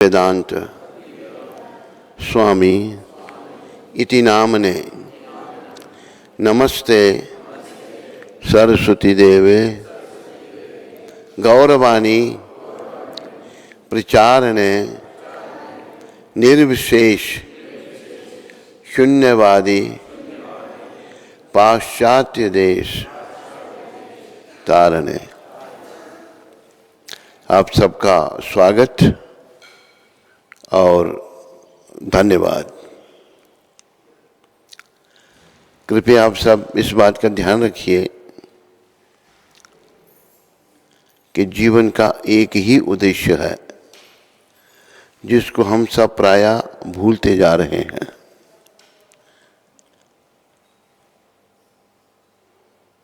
वेदांत स्वामी इति नामने नमस्ते सरस्वती देवे गौरवाणी प्रचारणे निर्विशेष शून्यवादी पाश्चात्य देश तारणे। आप सबका स्वागत और धन्यवाद। कृपया आप सब इस बात का ध्यान रखिए कि जीवन का एक ही उद्देश्य है जिसको हम सब प्रायः भूलते जा रहे हैं।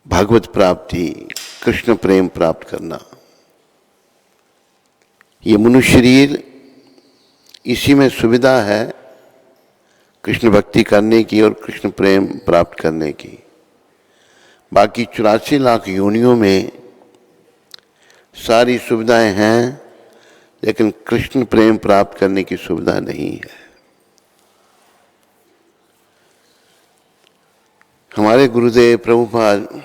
भगवत प्राप्ति, कृष्ण प्रेम प्राप्त करना। ये मनुष्य शरीर इसी में सुविधा है कृष्ण भक्ति करने की और कृष्ण प्रेम प्राप्त करने की। बाकी 84 लाख योनियों में सारी सुविधाएं हैं, लेकिन कृष्ण प्रेम प्राप्त करने की सुविधा नहीं है। हमारे गुरुदेव प्रभुपाद,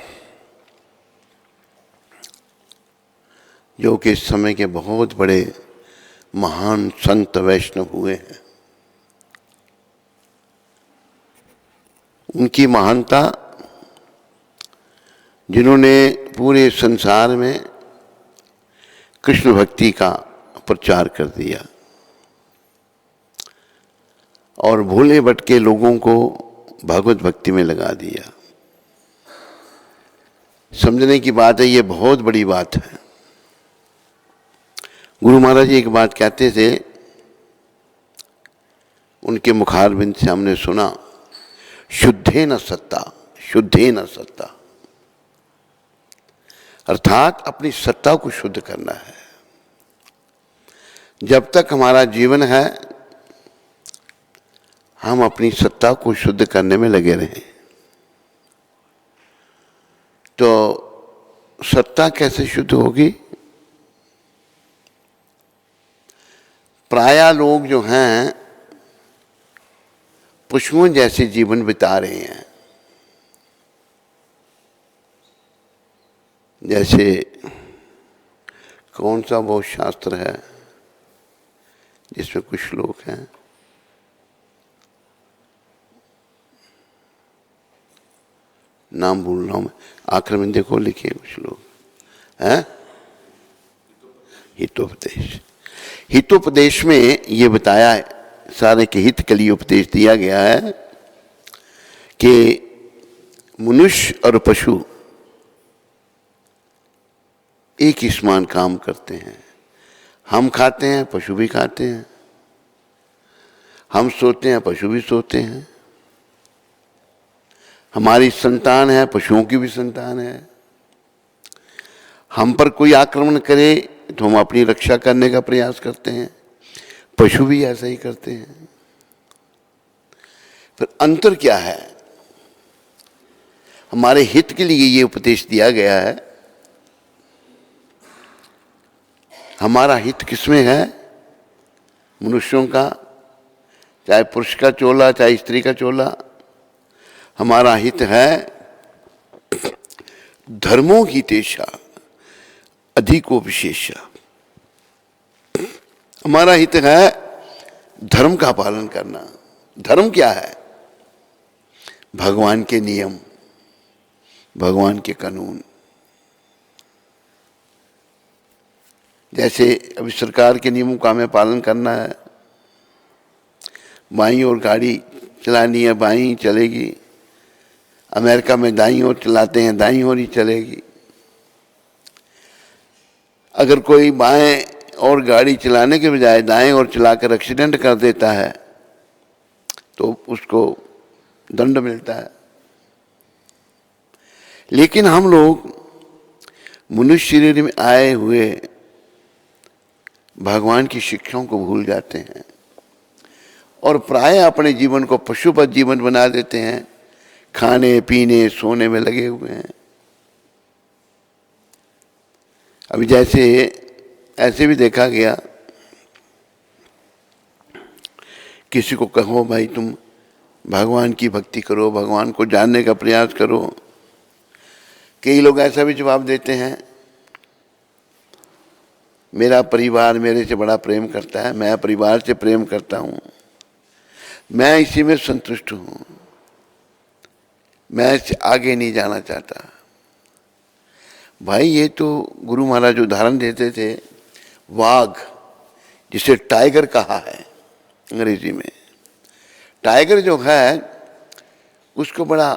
जो कि इस समय के बहुत बड़े महान संत वैष्णव हुए हैं, उनकी महानता, जिन्होंने पूरे संसार में कृष्ण भक्ति का प्रचार कर दिया और भोले भटके लोगों को भगवत भक्ति में लगा दिया। समझने की बात है, ये बहुत बड़ी बात है। गुरु महाराज जी एक बात कहते थे, उनके मुखारबिंद से हमने सुना, शुद्धे न सत्ता, शुद्धे न सत्ता, अर्थात अपनी सत्ता को शुद्ध करना है। जब तक हमारा जीवन है हम अपनी सत्ता को शुद्ध करने में लगे रहें। तो सत्ता कैसे शुद्ध होगी? प्रायः लोग जो हैं पशुओं जैसे जीवन बिता रहे हैं। जैसे कौन सा वो शास्त्र है जिसमें कुछ लोग हैं, नाम भूल रहा हूं मैं, आखिर में देखो लिखे कुछ लोग हैं, हितोपदेश। हितोपदेश में ये बताया है, सारे के हित के लिए उपदेश दिया गया है कि मनुष्य और पशु एक ही समान काम करते हैं। हम खाते हैं, पशु भी खाते हैं। हम सोते हैं, पशु भी सोते हैं। हमारी संतान है, पशुओं की भी संतान है। हम पर कोई आक्रमण करे तो हम अपनी रक्षा करने का प्रयास करते हैं, पशु भी ऐसा ही करते हैं। फिर अंतर क्या है? हमारे हित के लिए ये उपदेश दिया गया है। हमारा हित किसमें है? मनुष्यों का, चाहे पुरुष का चोला चाहे स्त्री का चोला, हमारा हित है धर्मों की तेषा अधिको विशेषा। हमारा हित है धर्म का पालन करना। धर्म क्या है? भगवान के नियम, भगवान के कानून। जैसे अभी सरकार के नियमों का हमें पालन करना है। बाईं ओर गाड़ी चलानी है, बाईं चलेगी। अमेरिका में दाईं ओर चलाते हैं, दाईं ओर ही चलेगी। अगर कोई बाएं और गाड़ी चलाने के बजाय दाएं ओर चलाकर एक्सीडेंट कर देता है तो उसको दंड मिलता है। लेकिन हम लोग मनुष्य शरीर में आए हुए भगवान की शिक्षाओं को भूल जाते हैं और प्रायः अपने जीवन को पशुपत जीवन बना देते हैं। खाने पीने सोने में लगे हुए हैं। अभी जैसे ऐसे भी देखा गया किसी को कहो भाई तुम भगवान की भक्ति करो, भगवान को जानने का प्रयास करो, कई लोग ऐसा भी जवाब देते हैं, मेरा परिवार मेरे से बड़ा प्रेम करता है, मैं परिवार से प्रेम करता हूँ, मैं इसी में संतुष्ट हूँ, मैं इससे आगे नहीं जाना चाहता। भाई ये तो गुरु महाराज उदाहरण देते थे, वाघ जिसे टाइगर कहा है अंग्रेजी में, टाइगर जो है उसको बड़ा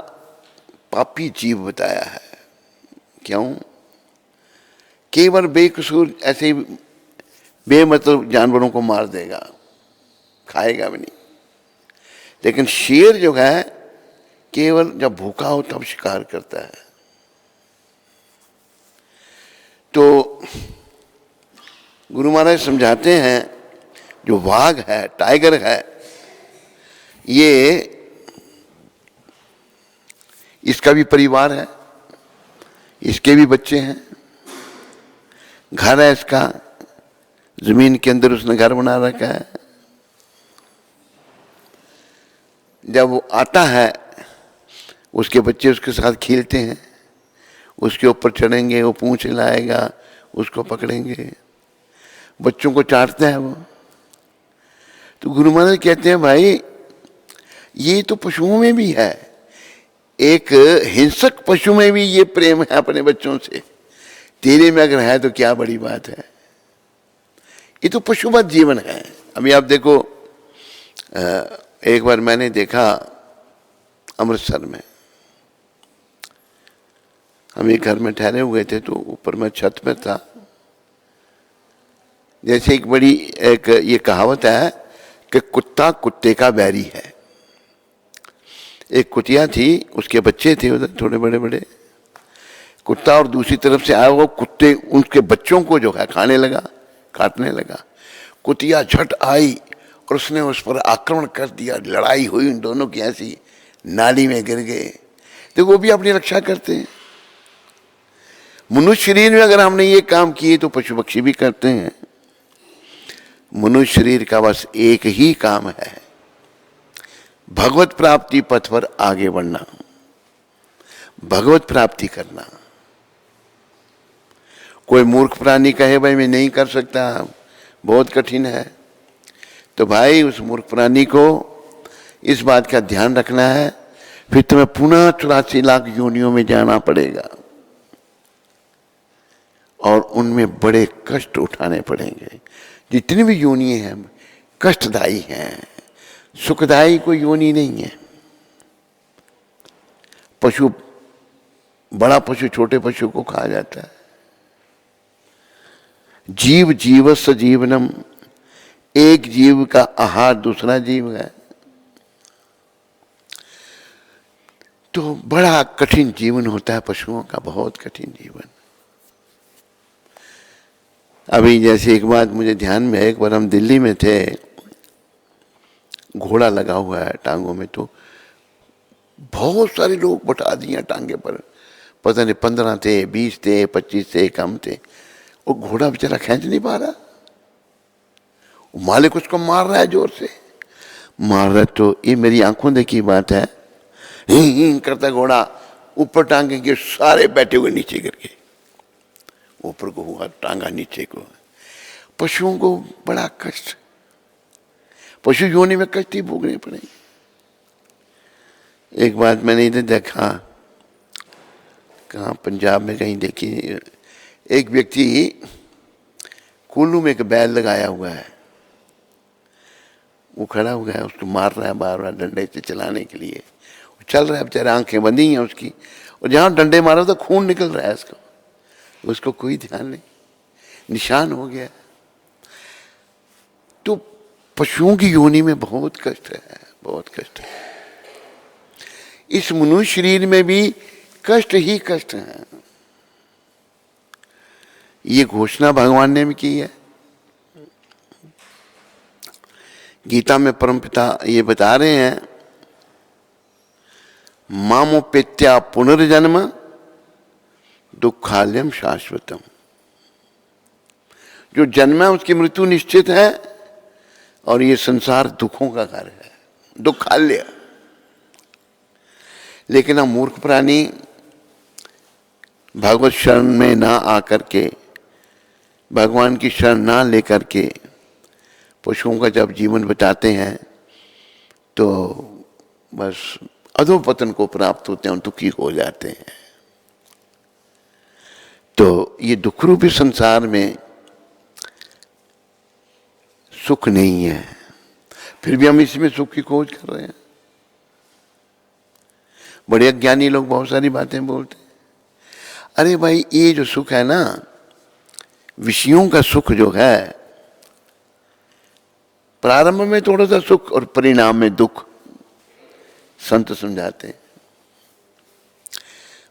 पापी जीव बताया है। क्यों? केवल बेकसूर ऐसे ही बेमतलब जानवरों को मार देगा, खाएगा भी नहीं। लेकिन शेर जो है केवल जब भूखा हो तब शिकार करता है। तो गुरु महाराज समझाते हैं जो वाघ है, टाइगर है, ये इसका भी परिवार है, इसके भी बच्चे हैं, घर है इसका, जमीन के अंदर उसने घर बना रखा है। जब वो आता है उसके बच्चे उसके साथ खेलते हैं, उसके ऊपर चढ़ेंगे, वो पूंछ हिलाएगा, उसको पकड़ेंगे, बच्चों को चाटते हैं वो। तो गुरु महाराज कहते हैं भाई ये तो पशुओं में भी है, एक हिंसक पशु में भी ये प्रेम है अपने बच्चों से, तेरे में अगर है तो क्या बड़ी बात है। ये तो पशुवत जीवन है। अभी आप देखो, एक बार मैंने देखा अमृतसर में, हम एक घर में ठहरे हुए थे, तो ऊपर मैं छत में था। जैसे एक ये कहावत है कि कुत्ता कुत्ते का बैरी है। एक कुतिया थी, उसके बच्चे थे उधर थोड़े बड़े बड़े, कुत्ता और दूसरी तरफ से आया वो कुत्ते उसके बच्चों को जो है खाने लगा, काटने लगा। कुतिया झट आई और उसने उस पर आक्रमण कर दिया, लड़ाई हुई उन दोनों की, ऐसी नाली में गिर गए। तो वो भी अपनी रक्षा करते हैं। मनुष्य शरीर में अगर हमने ये काम किए तो पशु पक्षी भी करते हैं। मनुष्य शरीर का बस एक ही काम है, भगवत प्राप्ति पथ पर आगे बढ़ना, भगवत प्राप्ति करना। कोई मूर्ख प्राणी कहे भाई मैं नहीं कर सकता, बहुत कठिन है, तो भाई उस मूर्ख प्राणी को इस बात का ध्यान रखना है, फिर तुम्हें पुनः 84 लाख योनियों में जाना पड़ेगा और उनमें बड़े कष्ट उठाने पड़ेंगे। जितनी भी योनि हैं कष्टदायी हैं, सुखदायी कोई योनि नहीं है। पशु, बड़ा पशु छोटे पशु को खा जाता है। जीव जीवस्य जीवनम, एक जीव का आहार दूसरा जीव है। तो बड़ा कठिन जीवन होता है पशुओं का, बहुत कठिन जीवन। अभी जैसे एक बात मुझे ध्यान में है, एक बार हम दिल्ली में थे, घोड़ा लगा हुआ है टांगों में, तो बहुत सारे लोग बैठा दिए टांगे पर, पता नहीं 15 थे, 20 थे, 25 थे, कम थे। वो घोड़ा बेचारा खींच नहीं पा रहा, मालिक उसको मार रहा है, जोर से मार रहा है। तो ये मेरी आंखों देखी बात है, ही करता घोड़ा, ऊपर टांगे के सारे बैठे हुए नीचे करके, ऊपर को हुआ टांगा नीचे को। पशुओं को बड़ा कष्ट, पशु योनि में कष्ट ही भोगने पड़े। एक बात मैंने इधर देखा, कहाँ पंजाब में कहीं देखी, एक व्यक्ति कुल्लू में एक बैल लगाया हुआ है, वो खड़ा हुआ है, उसको मार रहा है बार बार डंडे से चलाने के लिए, वो चल रहा है बेचारा, आंखें बंदी हैं उसकी, और जहाँ डंडे मारा तो खून निकल रहा है उसको कोई ध्यान नहीं, निशान हो गया। तो पशुओं की योनि में बहुत कष्ट है, बहुत कष्ट है। इस मनुष्य शरीर में भी कष्ट ही कष्ट है। ये घोषणा भगवान ने भी की है। गीता में परमपिता ये बता रहे हैं, मामोपेत्या पुनर्जन्म दुखालयम शाश्वतम। जो जन्म है उसकी मृत्यु निश्चित है, और ये संसार दुखों का घर है, दुखालय। लेकिन हम मूर्ख प्राणी भगवत शरण में ना आकर के, भगवान की शरण ना लेकर के पशुओं का जब जीवन बिताते हैं तो बस अधोपतन को प्राप्त होते हैं और दुखी हो जाते हैं। तो ये दुख रूपी संसार में सुख नहीं है, फिर भी हम इसमें सुख की खोज कर रहे हैं। बड़े अज्ञानी लोग बहुत सारी बातें बोलते हैं। अरे भाई, ये जो सुख है ना, विषयों का सुख जो है, प्रारंभ में थोड़ा सा सुख और परिणाम में दुख, संत समझाते हैं।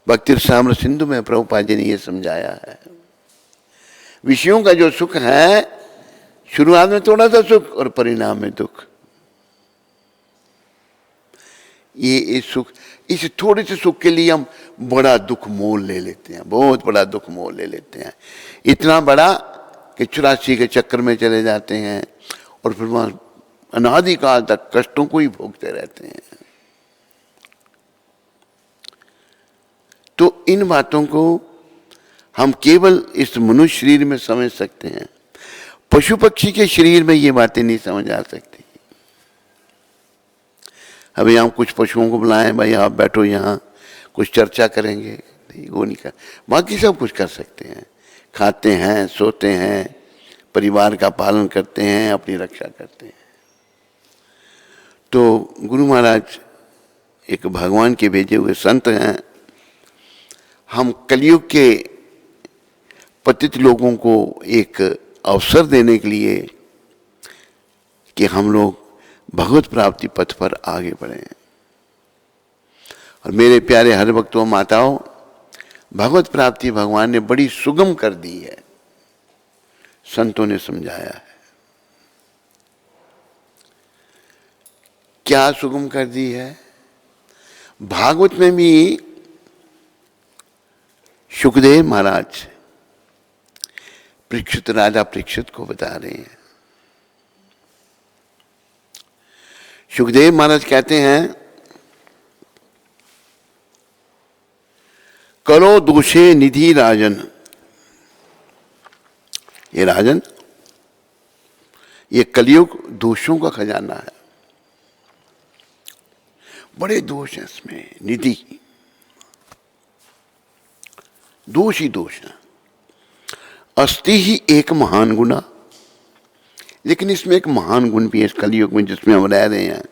भक्ति रसामृत सिंधु में प्रभुपाद जी ने यह समझाया है, विषयों का जो सुख है, शुरुआत में थोड़ा सा सुख और परिणाम में दुख। ये सुख, इस थोड़े से सुख के लिए हम बड़ा दुख मोल ले लेते हैं, बहुत बड़ा दुख मोल ले लेते हैं, इतना बड़ा कि 84 के चक्कर में चले जाते हैं और फिर वहां अनादिकाल तक कष्टों को ही भोगते रहते हैं। तो इन बातों को हम केवल इस मनुष्य शरीर में समझ सकते हैं, पशु पक्षी के शरीर में ये बातें नहीं समझ आ सकती। अभी हम कुछ पशुओं को बुलाएं, भाई आप बैठो यहाँ, कुछ चर्चा करेंगे, नहीं, वो नहीं कर, बाकी सब कुछ कर सकते हैं, खाते हैं, सोते हैं, परिवार का पालन करते हैं, अपनी रक्षा करते हैं। तो गुरु महाराज एक भगवान के भेजे हुए संत हैं। हम कलयुग के पतित लोगों को एक अवसर देने के लिए कि हम लोग भगवत प्राप्ति पथ पर आगे बढ़ें। और मेरे प्यारे हर भक्तों माताओं, भगवत प्राप्ति भगवान ने बड़ी सुगम कर दी है, संतों ने समझाया है। क्या सुगम कर दी है? भागवत में भी सुखदेव महाराज परीक्षित, राजा परीक्षित को बता रहे हैं। सुखदेव महाराज कहते हैं, करो दोषे निधि राजन। ये राजन, ये कलयुग दोषों का खजाना है, बड़े दोष हैं इसमें, निधि, दोष ही दोष है। अस्ति ही एक महान गुना, लेकिन इसमें एक महान गुण भी है इस कलयुग में जिसमें हम रह रहे हैं।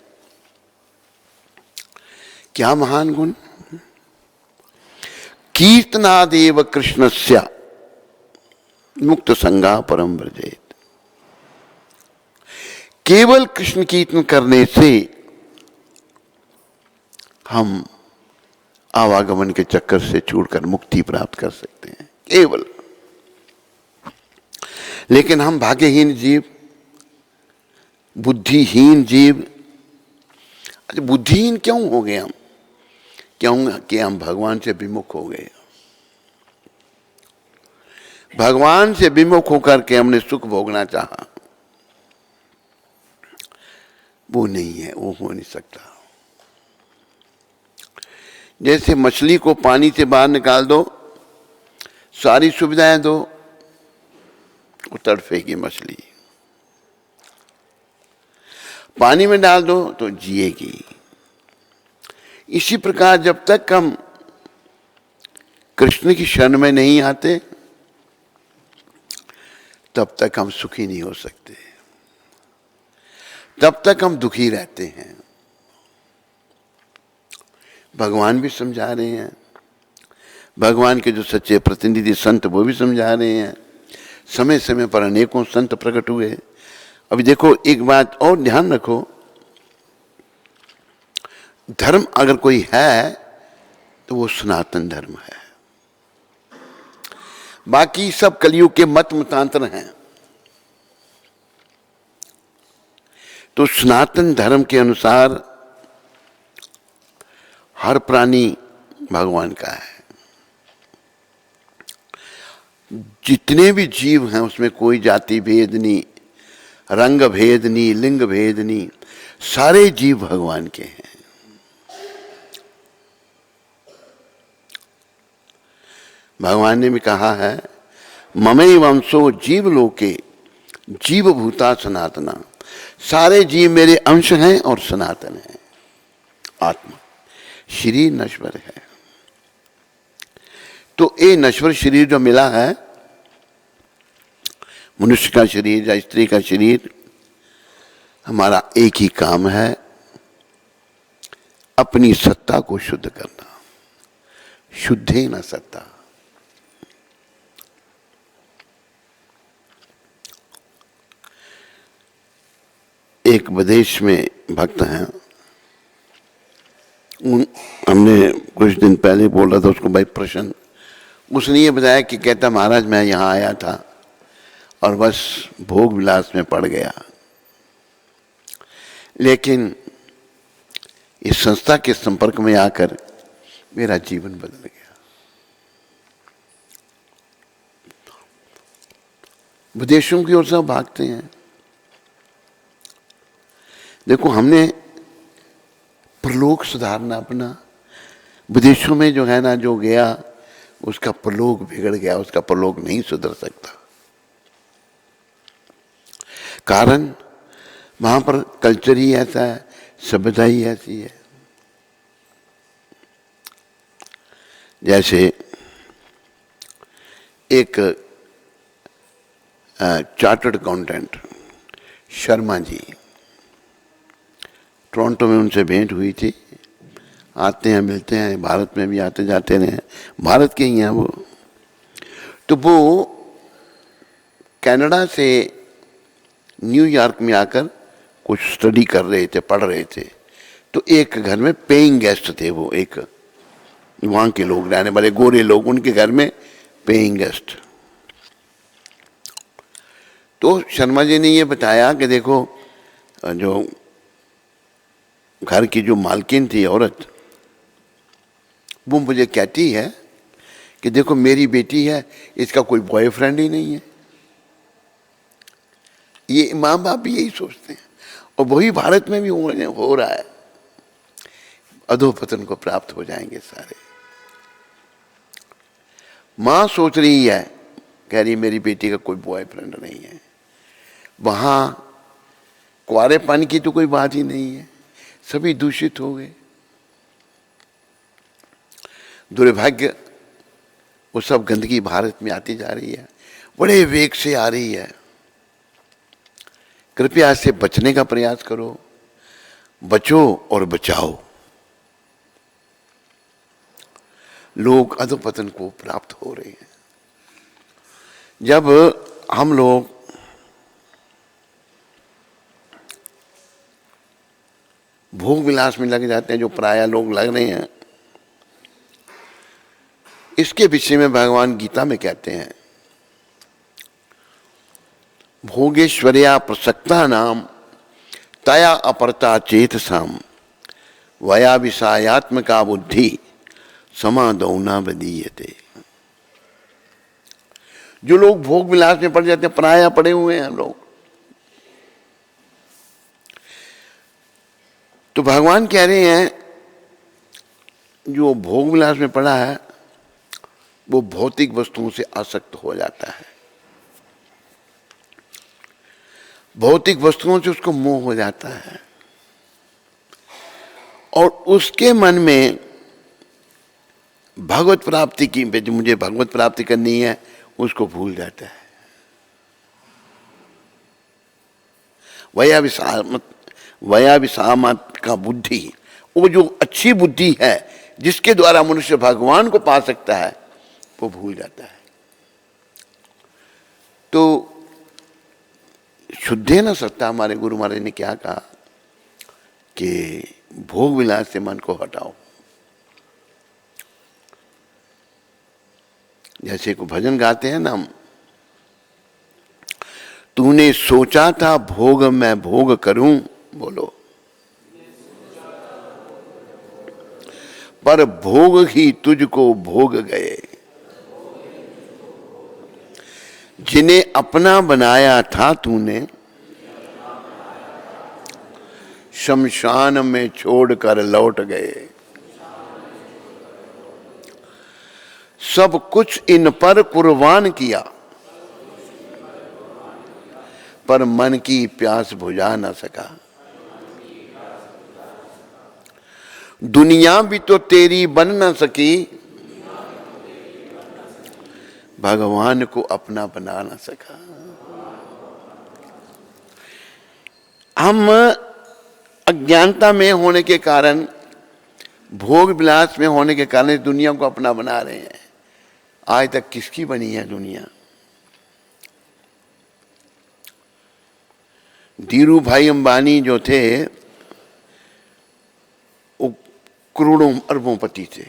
क्या महान गुण? कीर्तनादेव कृष्णस्य मुक्त संगा परम व्रजेत। केवल कृष्ण कीर्तन करने से हम आवागमन के चक्कर से छूटकर मुक्ति प्राप्त कर सकते हैं, केवल। लेकिन हम भाग्यहीन जीव, बुद्धिहीन जीव, बुद्धिहीन क्यों हो गए हम? क्यों कि हम भगवान से विमुख हो गए। भगवान से विमुख होकर के हमने सुख भोगना चाहा, वो नहीं है, वो हो नहीं सकता। जैसे मछली को पानी से बाहर निकाल दो, सारी सुविधाएं दो, वो तड़फेगी मछली। पानी में डाल दो तो जिएगी। इसी प्रकार जब तक हम कृष्ण की शरण में नहीं आते, तब तक हम सुखी नहीं हो सकते, तब तक हम दुखी रहते हैं। भगवान भी समझा रहे हैं, भगवान के जो सच्चे प्रतिनिधि संत वो भी समझा रहे हैं। समय समय पर अनेकों संत प्रकट हुए। अभी देखो, एक बात और ध्यान रखो, धर्म अगर कोई है तो वो सनातन धर्म है, बाकी सब कलयुग के मत मतांतर हैं। तो सनातन धर्म के अनुसार हर प्राणी भगवान का है। जितने भी जीव हैं उसमें कोई जाति भेद नहीं, रंग भेदनी, लिंग भेदनी, सारे जीव भगवान के हैं। भगवान ने भी कहा है, ममई वंशो जीव लोके जीव भूता सनातना, सारे जीव मेरे अंश हैं और सनातन हैं। आत्मा शरीर नश्वर है, तो ये नश्वर शरीर जो मिला है, मनुष्य का शरीर या स्त्री का शरीर, हमारा एक ही काम है, अपनी सत्ता को शुद्ध करना। शुद्धे न सत्ता। एक विदेश में भक्त हैं, हमने कुछ दिन पहले बोला था उसको, भाई प्रश्न, उसने ये बताया कि कहता महाराज मैं यहाँ आया था और बस भोग विलास में पड़ गया, लेकिन इस संस्था के संपर्क में आकर मेरा जीवन बदल गया। विदेशों की ओर से भागते हैं। देखो, हमने प्रलोक सुधारना अपना, विदेशों में जो है ना, जो गया उसका प्रलोक बिगड़ गया, उसका प्रलोक नहीं सुधर सकता। कारण वहां पर कल्चर ही ऐसा है, सभ्यता ही ऐसी है। जैसे एक chartered accountant Sharma ji, Toronto में उनसे भेंट हुई थी, आते हैं मिलते हैं, भारत में भी आते जाते रहे, भारत के ही हैं वो। तो वो कनाडा से न्यूयॉर्क में आकर कुछ स्टडी कर रहे थे, पढ़ रहे थे। तो एक घर में पेइंग गेस्ट थे वो, एक वहाँ के लोग रहने वाले गोरे लोग, उनके घर में पेइंग गेस्ट। तो शर्मा जी ने ये बताया कि देखो, जो घर की जो मालकिन थी औरत, वो मुझे कहती है कि देखो मेरी बेटी है, इसका कोई बॉयफ्रेंड ही नहीं है। ये माँ बाप भी यही सोचते हैं, और वही भारत में भी हो रहा है। अधोपतन को प्राप्त हो जाएंगे सारे। माँ सोच रही है, कह रही मेरी बेटी का कोई बॉयफ्रेंड नहीं है, वहां कुंवारेपन की तो कोई बात ही नहीं है, सभी दूषित हो गए। दुर्भाग्य, वो सब गंदगी भारत में आती जा रही है, बड़े वेग से आ रही है। कृपया इससे बचने का प्रयास करो, बचो और बचाओ। लोग अधोपतन को प्राप्त हो रहे हैं। जब हम लोग भोग विलास में लग जाते हैं, जो प्राय लोग लग रहे हैं, इसके विषय में भगवान गीता में कहते हैं, भोगेश्वर्या प्रसक्ता नाम तया अपरता चेतसाम वया विषयात्मका बुद्धि समादौना बदीयते। जो लोग भोग विलास में पड़ जाते हैं, प्राय पड़े हुए हैं हम लोग, तो भगवान कह रहे हैं जो भोग विलास में पड़ा है वो भौतिक वस्तुओं से आसक्त हो जाता है, भौतिक वस्तुओं से उसको मोह हो जाता है, और उसके मन में भगवत प्राप्ति की, मुझे भगवत प्राप्ति करनी है, उसको भूल जाता है। वया विषामत का बुद्धि, वो जो अच्छी बुद्धि है जिसके द्वारा मनुष्य भगवान को पा सकता है, वो भूल जाता है। तो शुद्धे न सत्ता, हमारे गुरु महाराज ने क्या कहा कि भोग विलास से मन को हटाओ। जैसे को भजन गाते हैं ना हम, तूने सोचा था भोग मैं भोग करूं, बोलो, पर भोग ही तुझको भोग गए। जिन्हें अपना बनाया था तूने, शमशान में छोड़कर लौट गए। सब कुछ इन पर कुर्बान किया, पर मन की प्यास बुझा न सका। दुनिया भी तो तेरी बन न सकी, भगवान को अपना बना न सका। हम अज्ञानता में होने के कारण, भोग विलास में होने के कारण इस दुनिया को अपना बना रहे हैं। आज तक किसकी बनी है दुनिया? धीरू भाई अंबानी जो थे वो करोड़ों अरबों पति थे।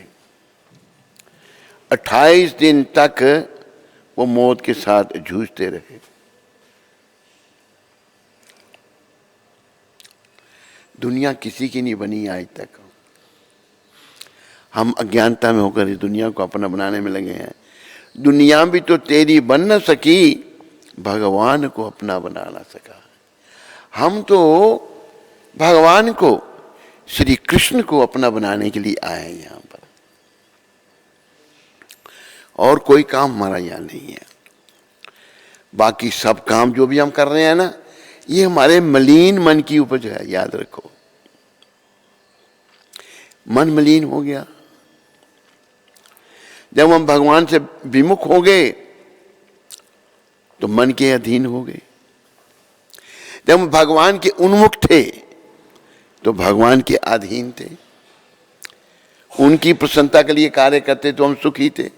28 दिन तक वो मौत के साथ जूझते रहे। दुनिया किसी की नहीं बनी आज तक। हम अज्ञानता में होकर इस दुनिया को अपना बनाने में लगे हैं। दुनिया भी तो तेरी बन न सकी, भगवान को अपना बना ना सका। हम तो भगवान को, श्री कृष्ण को अपना बनाने के लिए आए हैं यहां पर, और कोई काम हमारा यहां नहीं है। बाकी सब काम जो भी हम कर रहे हैं ना, ये हमारे मलिन मन की उपज है। याद रखो, मन मलिन हो गया। जब हम भगवान से विमुख हो गए तो मन के अधीन हो गए। जब हम भगवान के उन्मुख थे तो भगवान के अधीन थे। उनकी प्रसन्नता के लिए कार्य करते तो हम सुखी थे।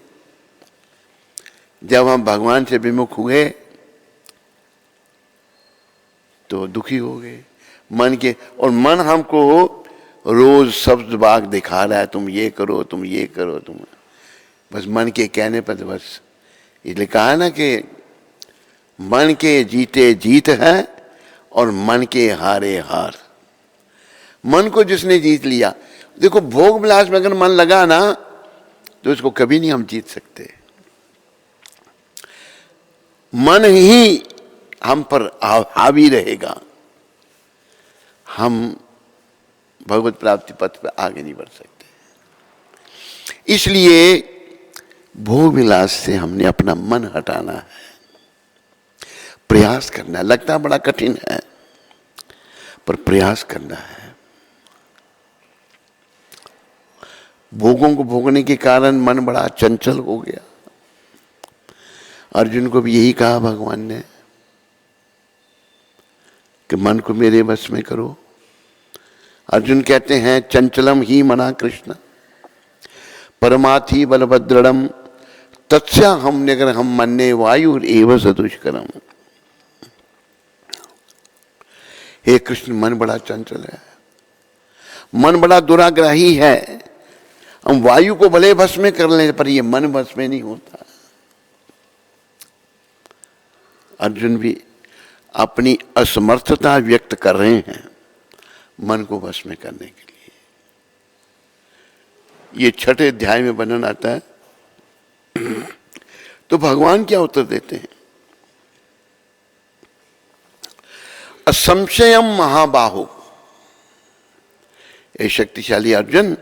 जब हम भगवान से विमुख हुए तो दुखी हो गए मन के। और मन हमको रोज शब्द बाग दिखा रहा है, तुम ये करो, तुम ये करो, तुम बस मन के कहने पर तो बस। इसलिए कहा ना कि मन के जीते जीत है और मन के हारे हार। मन को जिसने जीत लिया, देखो भोग विलास में अगर मन लगा ना तो इसको कभी नहीं हम जीत सकते। मन ही हम पर हावी रहेगा, हम भगवत प्राप्ति पथ पर आगे नहीं बढ़ सकते। इसलिए भोग विलास से हमने अपना मन हटाना है, प्रयास करना है। लगता बड़ा कठिन है पर प्रयास करना है। भोगों को भोगने के कारण मन बड़ा चंचल हो गया। अर्जुन को भी यही कहा भगवान ने कि मन को मेरे वश में करो। अर्जुन कहते हैं चंचलम ही मना कृष्ण परमाथि बलभद्रम तत्स्या हम निगर हम मन्ने वायु एव सदुष्करम। हे कृष्ण, मन बड़ा चंचल है, मन बड़ा दुराग्राही है। हम वायु को भले वश में कर लें पर ये मन वश में नहीं होता। अर्जुन भी अपनी असमर्थता व्यक्त कर रहे हैं मन को वश में करने के लिए। ये 6ठे अध्याय में वर्णन आता है। तो भगवान क्या उत्तर देते हैं? असंशयम महाबाहो, ये शक्तिशाली अर्जुन,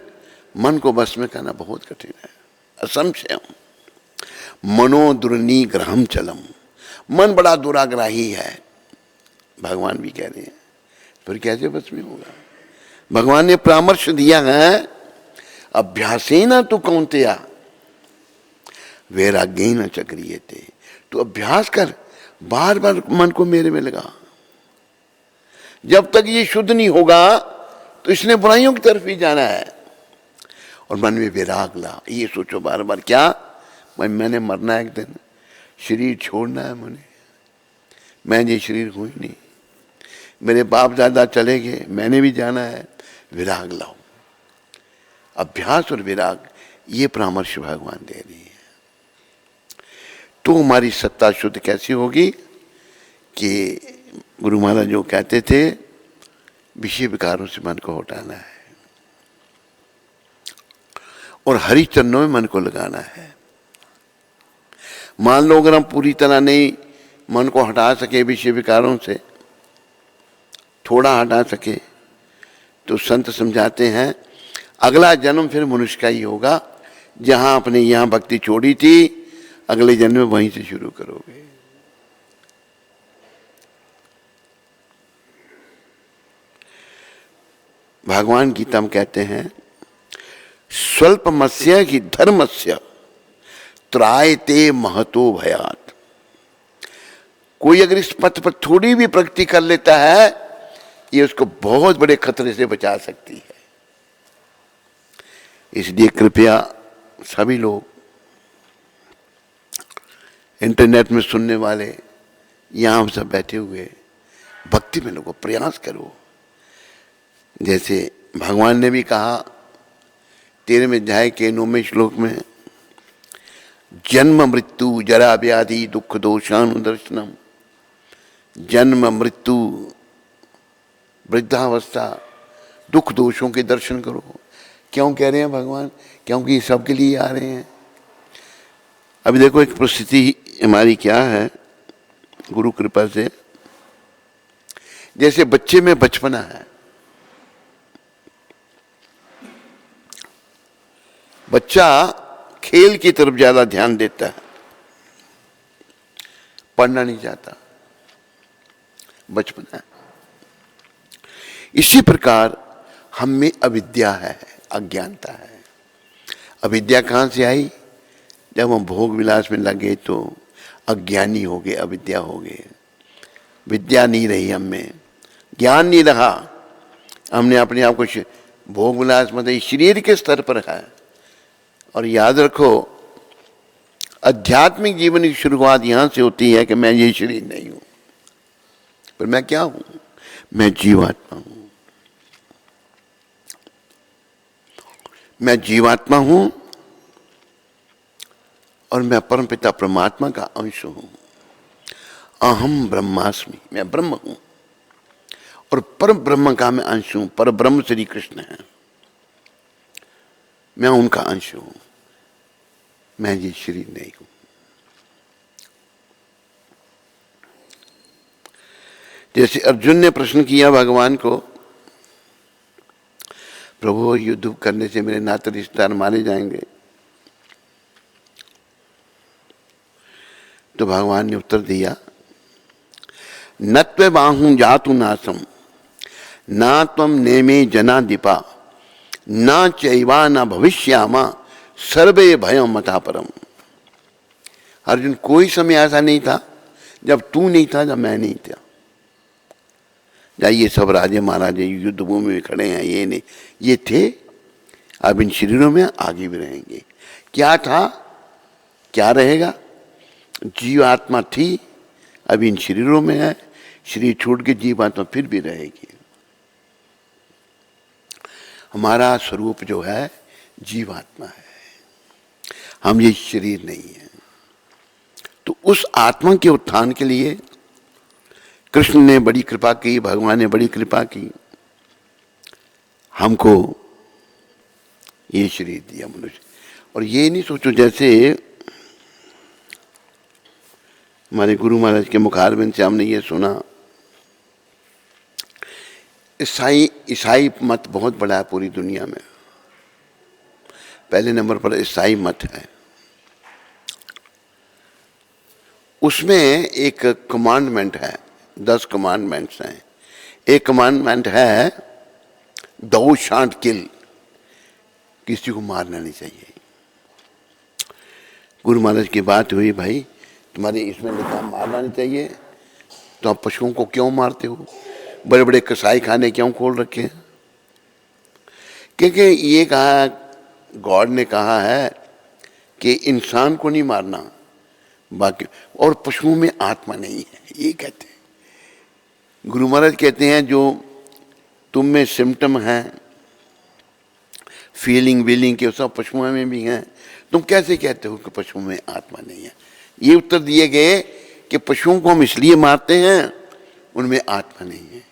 मन को वश में करना बहुत कठिन है। असंशयम मनो दुर्निग्रहम चलम, मन बड़ा दुराग्राही है। भगवान भी कह रहे हैं फिर कैसे वश में होगा? भगवान ने परामर्श दिया है अभ्यासेन तु कौन्तेय वैराग्येन च क्रियते। तो अभ्यास कर, बार बार मन को मेरे में लगा। जब तक ये शुद्ध नहीं होगा तो इसने बुराइयों की तरफ ही जाना है। और मन में विराग ला, ये सोचो बार बार, क्या मैंने मरना है एक दिन, शरीर छोड़ना है मुझे, मैं ये शरीर हूं ही नहीं, मेरे बाप दादा चले गए, मैंने भी जाना है। विराग लाओ। अभ्यास और विराग, ये परामर्श भगवान दे रही है। तो हमारी सत्ता शुद्ध कैसी होगी? कि गुरु महाराज जो कहते थे विषय विकारों से मन को हटाना है और हरि चरणों में मन को लगाना है। मान लो अगर हम पूरी तरह नहीं मन को हटा सके विषय विकारों से, थोड़ा हटा सके, तो संत समझाते हैं अगला जन्म फिर मनुष्य का ही होगा, जहां आपने यहां भक्ति छोड़ी थी अगले जन्म में वहीं से शुरू करोगे। भगवान गीता में कहते हैं स्वल्पमस्य की धर्मस्य त्रायते महतो भयात। कोई अगर इस पथ पर थोड़ी भी प्रगति कर लेता है, ये उसको बहुत बड़े खतरे से बचा सकती है। इसलिए कृपया सभी लोग, इंटरनेट में सुनने वाले, यहां सब बैठे हुए, भक्ति में लोगों प्रयास करो। जैसे भगवान ने भी कहा 13वें अध्याय के 9वें श्लोक में, जन्म मृत्यु जरा व्याधि दुख दोषानुदर्शनम। जन्म मृत्यु वृद्धावस्था दुख दोषों के दर्शन करो। क्यों कह रहे हैं भगवान? क्योंकि सबके लिए आ रहे हैं। अभी देखो एक परिस्थिति हमारी क्या है गुरु कृपा से, जैसे बच्चे में बचपना है, बच्चा खेल की तरफ ज्यादा ध्यान देता है, पढ़ना नहीं चाहता, बचपना है। इसी प्रकार हम में अविद्या है, अज्ञानता है। अविद्या कहां से आई? जब हम भोग विलास में लगे तो अज्ञानी हो गए, अविद्या हो गए। विद्या नहीं रही हम में, ज्ञान नहीं रहा। हमने अपने आप को भोग विलास मतलब शरीर के स्तर पर है। और याद रखो आध्यात्मिक जीवन की शुरुआत यहां से होती है कि मैं ये शरीर नहीं हूं, पर मैं क्या हूं? मैं जीवात्मा हूं। मैं जीवात्मा हूं और मैं परमपिता परमात्मा का अंश हूं। अहम ब्रह्मास्मि, मैं ब्रह्म हूं और परम ब्रह्म का मैं अंश हूं। पर ब्रह्म श्री कृष्ण है, मैं उनका अंश हूं, मैं ये शरीर नहीं हूं। जैसे अर्जुन ने प्रश्न किया भगवान को, प्रभु युद्ध करने से मेरे नाते रिश्तेदार मारे जाएंगे, तो भगवान ने उत्तर दिया, नत्वे बाहु जातु नासम ना त्वम नेमे जना दीपा न चैवा न भविष्यामा सर्वे भयम मता परम। अर्जुन, कोई समय ऐसा नहीं था जब तू नहीं था, जब मैं नहीं था। जाइए सब राजे महाराजे युद्ध भूमि में खड़े हैं, ये नहीं, ये थे, अब इन शरीरों में आगे भी रहेंगे। क्या था, क्या रहेगा? जीवात्मा थी, अब इन शरीरों में है, शरीर छूट के जीवात्मा फिर भी रहेगी। हमारा स्वरूप जो है जीवात्मा है, हम ये शरीर नहीं है। तो उस आत्मा के उत्थान के लिए कृष्ण ने बड़ी कृपा की, भगवान ने बड़ी कृपा की, हमको ये शरीर दिया मनुष्य। और ये नहीं सोचो जैसे हमारे गुरु महाराज के मुखारबिंद से हमने ये सुना, ईसाई मत बहुत बड़ा है पूरी दुनिया में। पहले नंबर पर ईसाई मत है। उसमें एक कमांडमेंट है, 10 कमांडमेंट्स हैं। एक कमांडमेंट है दो शांट किल, किसी को मारना नहीं चाहिए। गुरु महाराज की बात हुई, भाई तुम्हारे इसमें लिखा मारना नहीं चाहिए, तो आप पशुओं को क्यों मारते हो? बड़े बड़े कसाई खाने क्यों खोल रखे हैं? क्योंकि ये कहा, गॉड ने कहा है कि इंसान को नहीं मारना, बाकी और पशुओं में आत्मा नहीं है, ये कहते हैं। गुरु महाराज कहते हैं जो तुम में सिम्टम हैं, फीलिंग वीलिंग के, सब पशुओं में भी हैं, तुम कैसे कहते हो कि पशुओं में आत्मा नहीं है? ये उत्तर दिए गए कि पशुओं को हम इसलिए मारते हैं, उनमें आत्मा नहीं है।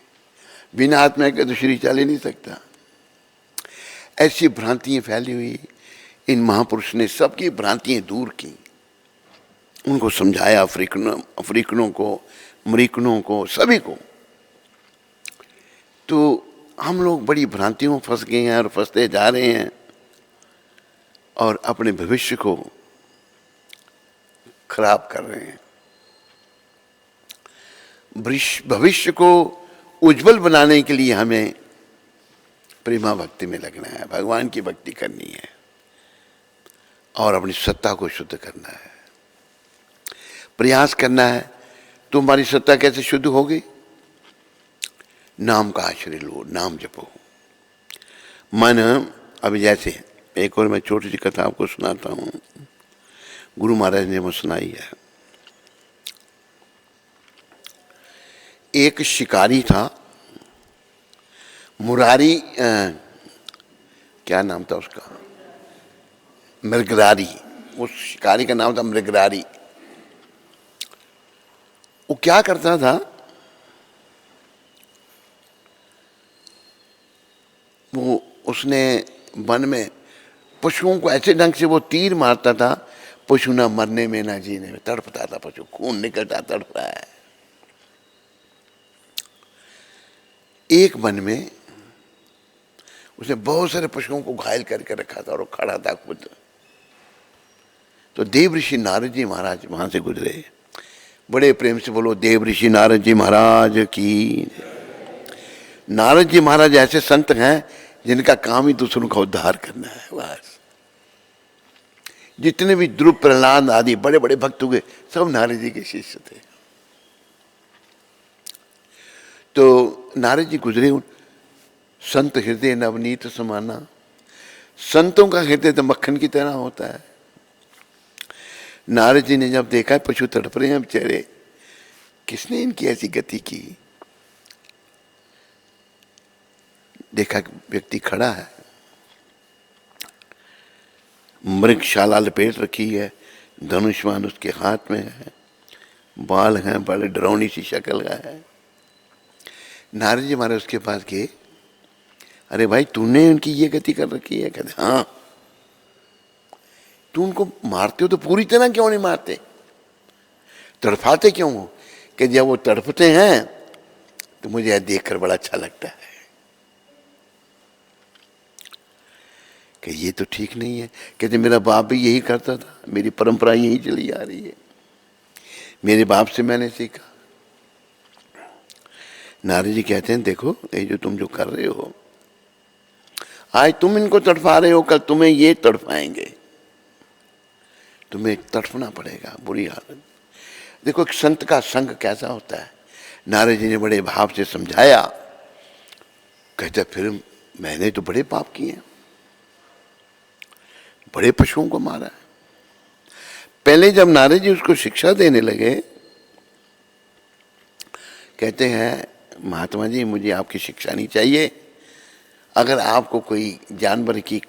बिना आत्मा के तो शरीर चल ही नहीं सकता। ऐसी भ्रांतियां फैली हुई, इन महापुरुष ने सबकी भ्रांतियां दूर की, उनको समझाया, अफ्रीकनों को, अमरीकनों को, सभी को। तो हम लोग बड़ी भ्रांतियों में फंस गए हैं और फंसते जा रहे हैं और अपने भविष्य को खराब कर रहे हैं। भविष्य को उज्जवल बनाने के लिए हमें प्रेमा भक्ति में लगना है, भगवान की भक्ति करनी है और अपनी सत्ता को शुद्ध करना है, प्रयास करना है। तो हमारी सत्ता कैसे शुद्ध होगी? नाम का आश्रय लो, नाम जपो। मन अभी जैसे एक और मैं छोटी सी कथा आपको सुनाता हूँ, गुरु महाराज ने वो सुनाई है। एक शिकारी था, मुरारी क्या नाम था उसका, मृगरारी। उस शिकारी का नाम था मृगरारी। वो क्या करता था, वो उसने वन में पशुओं को ऐसे ढंग से वो तीर मारता था, पशु ना मरने में ना जीने में, तड़पता था पशु, खून निकलता तड़प रहा है। एक वन में उसने बहुत सारे पशुओं को घायल करके रखा था और वो खड़ा था खुद। तो देव ऋषि नारद जी महाराज वहां से गुजरे। बड़े प्रेम से बोलो, देव ऋषि नारद जी महाराज की। नारद जी महाराज ऐसे संत हैं जिनका काम ही दूसरों का उद्धार करना है, बस। जितने भी ध्रुव, प्रहलाद आदि बड़े बड़े भक्त हुए, सब नारद जी के शिष्य थे। तो नारद जी गुजरे। संत हृदय नवनीत समाना, संतों का हृदय तो मक्खन की तरह होता है। नारद जी ने जब देखा पशु तड़प रहे हैं बेचारे, किसने इनकी ऐसी गति की, देखा व्यक्ति खड़ा है, मृगशाला लपेट रखी है, धनुष्मान उसके हाथ में है, बाल हैं, बड़े डरावनी सी शक्ल का है। नारद जी हमारे उसके पास गए, अरे भाई तूने उनकी ये गति कर रखी है? कहते हाँ। तू उनको मारते हो तो पूरी तरह क्यों नहीं मारते, तड़फाते क्यों हो? कि जब वो तड़पते हैं तो मुझे यह देखकर बड़ा अच्छा लगता है कि ये तो ठीक नहीं है। कहते मेरा बाप भी यही करता था, मेरी परंपरा यही चली आ रही है, मेरे बाप से मैंने सीखा। नारद जी कहते हैं देखो ये जो तुम जो कर रहे हो, आज तुम इनको तड़फा रहे हो, कल तुम्हें ये तड़फाएंगे, तुम्हें तड़फना पड़ेगा, बुरी हालत। देखो एक संत का संग कैसा होता है। नारद जी ने बड़े भाव से समझाया। कहते फिर मैंने तो बड़े पाप किए हैं, बड़े पशुओं को मारा है। पहले जब नारद जी उसको शिक्षा देने लगे, कहते हैं महात्मा जी मुझे आपकी शिक्षा नहीं चाहिए, अगर आपको कोई जानवर की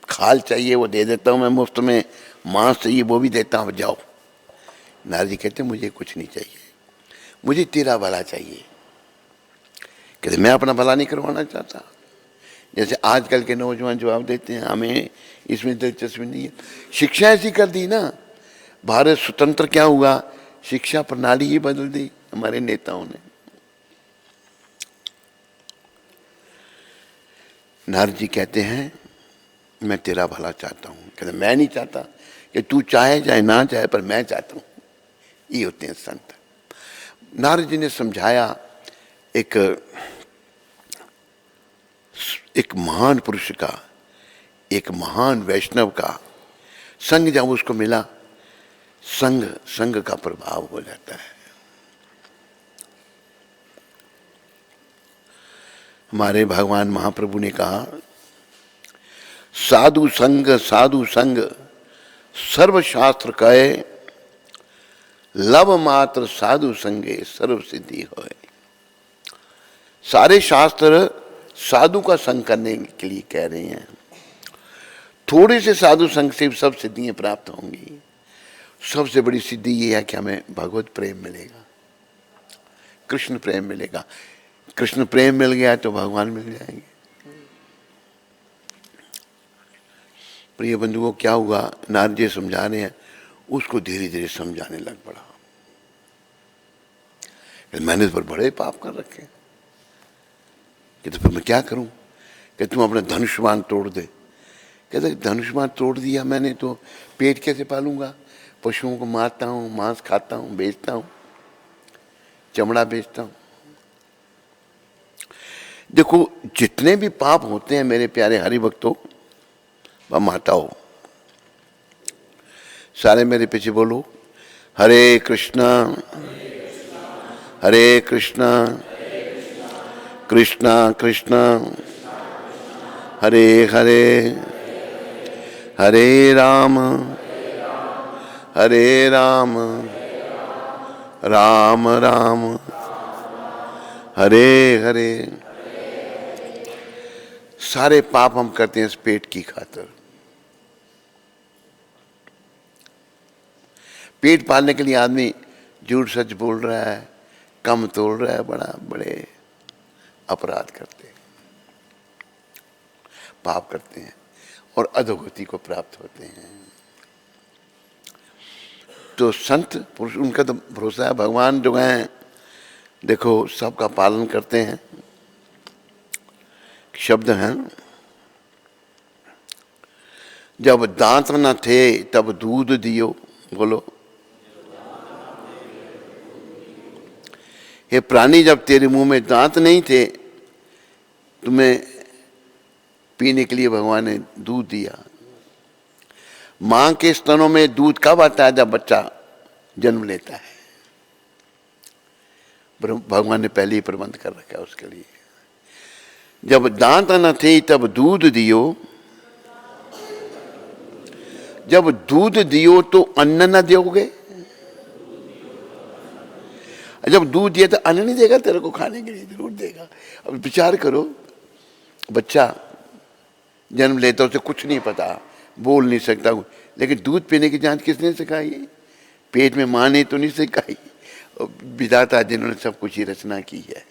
खाल चाहिए वो दे देता हूं मैं मुफ्त में, मांस चाहिए वो भी देता हूं, जाओ। नारद जी कहते मुझे कुछ नहीं चाहिए, मुझे तेरा भला चाहिए। कहते मैं अपना भला नहीं करवाना चाहता। जैसे आजकल के नौजवान जवाब देते हैं हमें इसमें दिलचस्पी नहीं है। शिक्षा ऐसी कर दी ना, भारत स्वतंत्र क्या हुआ, शिक्षा प्रणाली ही बदल दी हमारे नेताओं ने। नारद जी कहते हैं मैं तेरा भला चाहता हूं। कहते मैं नहीं चाहता कि तू चाहे चाहे ना चाहे, पर मैं चाहता हूं। ये होते हैं संत। नारद जी ने समझाया। एक महान पुरुष का, एक महान वैष्णव का संग जब उसको मिला, संग का प्रभाव हो जाता है। हमारे भगवान महाप्रभु ने कहा साधु संग सर्वशास्त्र कहे, लव मात्र साधु संगे सर्व सिद्धि होए। सारे शास्त्र साधु का संग करने के लिए कह रहे हैं। थोड़े से साधु संग से सब सिद्धियां प्राप्त होंगी। सबसे बड़ी सिद्धि ये है कि हमें भगवत प्रेम मिलेगा, कृष्ण प्रेम मिलेगा। कृष्ण प्रेम मिल गया तो भगवान मिल जाएंगे। प्रिय बंधुओं क्या हुआ, नारद जी समझा रहे हैं, उसको धीरे धीरे समझाने लग पड़ा। मैंने इस पर बड़े पाप कर रखे, कहते फिर मैं क्या करूं? कि तुम अपना धनुष्मान तोड़ दे। कहते धनुष्मान तोड़ दिया मैंने तो पेट कैसे पालूंगा? पशुओं को मारता हूँ, मांस खाता हूँ, बेचता हूँ, चमड़ा बेचता हूँ। देखो जितने भी पाप होते हैं मेरे प्यारे हरि भक्तों व माताओं, सारे मेरे पीछे बोलो हरे कृष्णा हरे कृष्णा कृष्णा कृष्णा हरे हरे हरे राम राम राम हरे हरे। सारे पाप हम करते हैं इस पेट की खातिर। पेट पालने के लिए आदमी झूठ सच बोल रहा है, कम तोड़ रहा है, बड़े अपराध करते हैं, पाप करते हैं और अधोगति को प्राप्त होते हैं। तो संत पुरुष उनका तो भरोसा है, भगवान जो हैं देखो सबका पालन करते हैं। शब्द हैं जब दांत न थे तब दूध दियो। बोलो हे प्राणी, जब तेरे मुंह में दांत नहीं थे तुम्हें पीने के लिए भगवान ने दूध दिया। मां के स्तनों में दूध कब आता है? जब बच्चा जन्म लेता है। भगवान ने पहले ही प्रबंध कर रखा है उसके लिए। जब दांत न थे तब दूध दियो, जब दूध दियो तो अन्न न दोगे। जब दूध दिया तो अन्न नहीं देगा तेरे को खाने के लिए, जरूर देगा। अब विचार करो, बच्चा जन्म लेता उसे कुछ नहीं पता, बोल नहीं सकता, लेकिन दूध पीने की जांच किसने सिखाई? पेट में मां ने तो नहीं सिखाई, विधाता जिन्होंने सब कुछ ही रचना की है।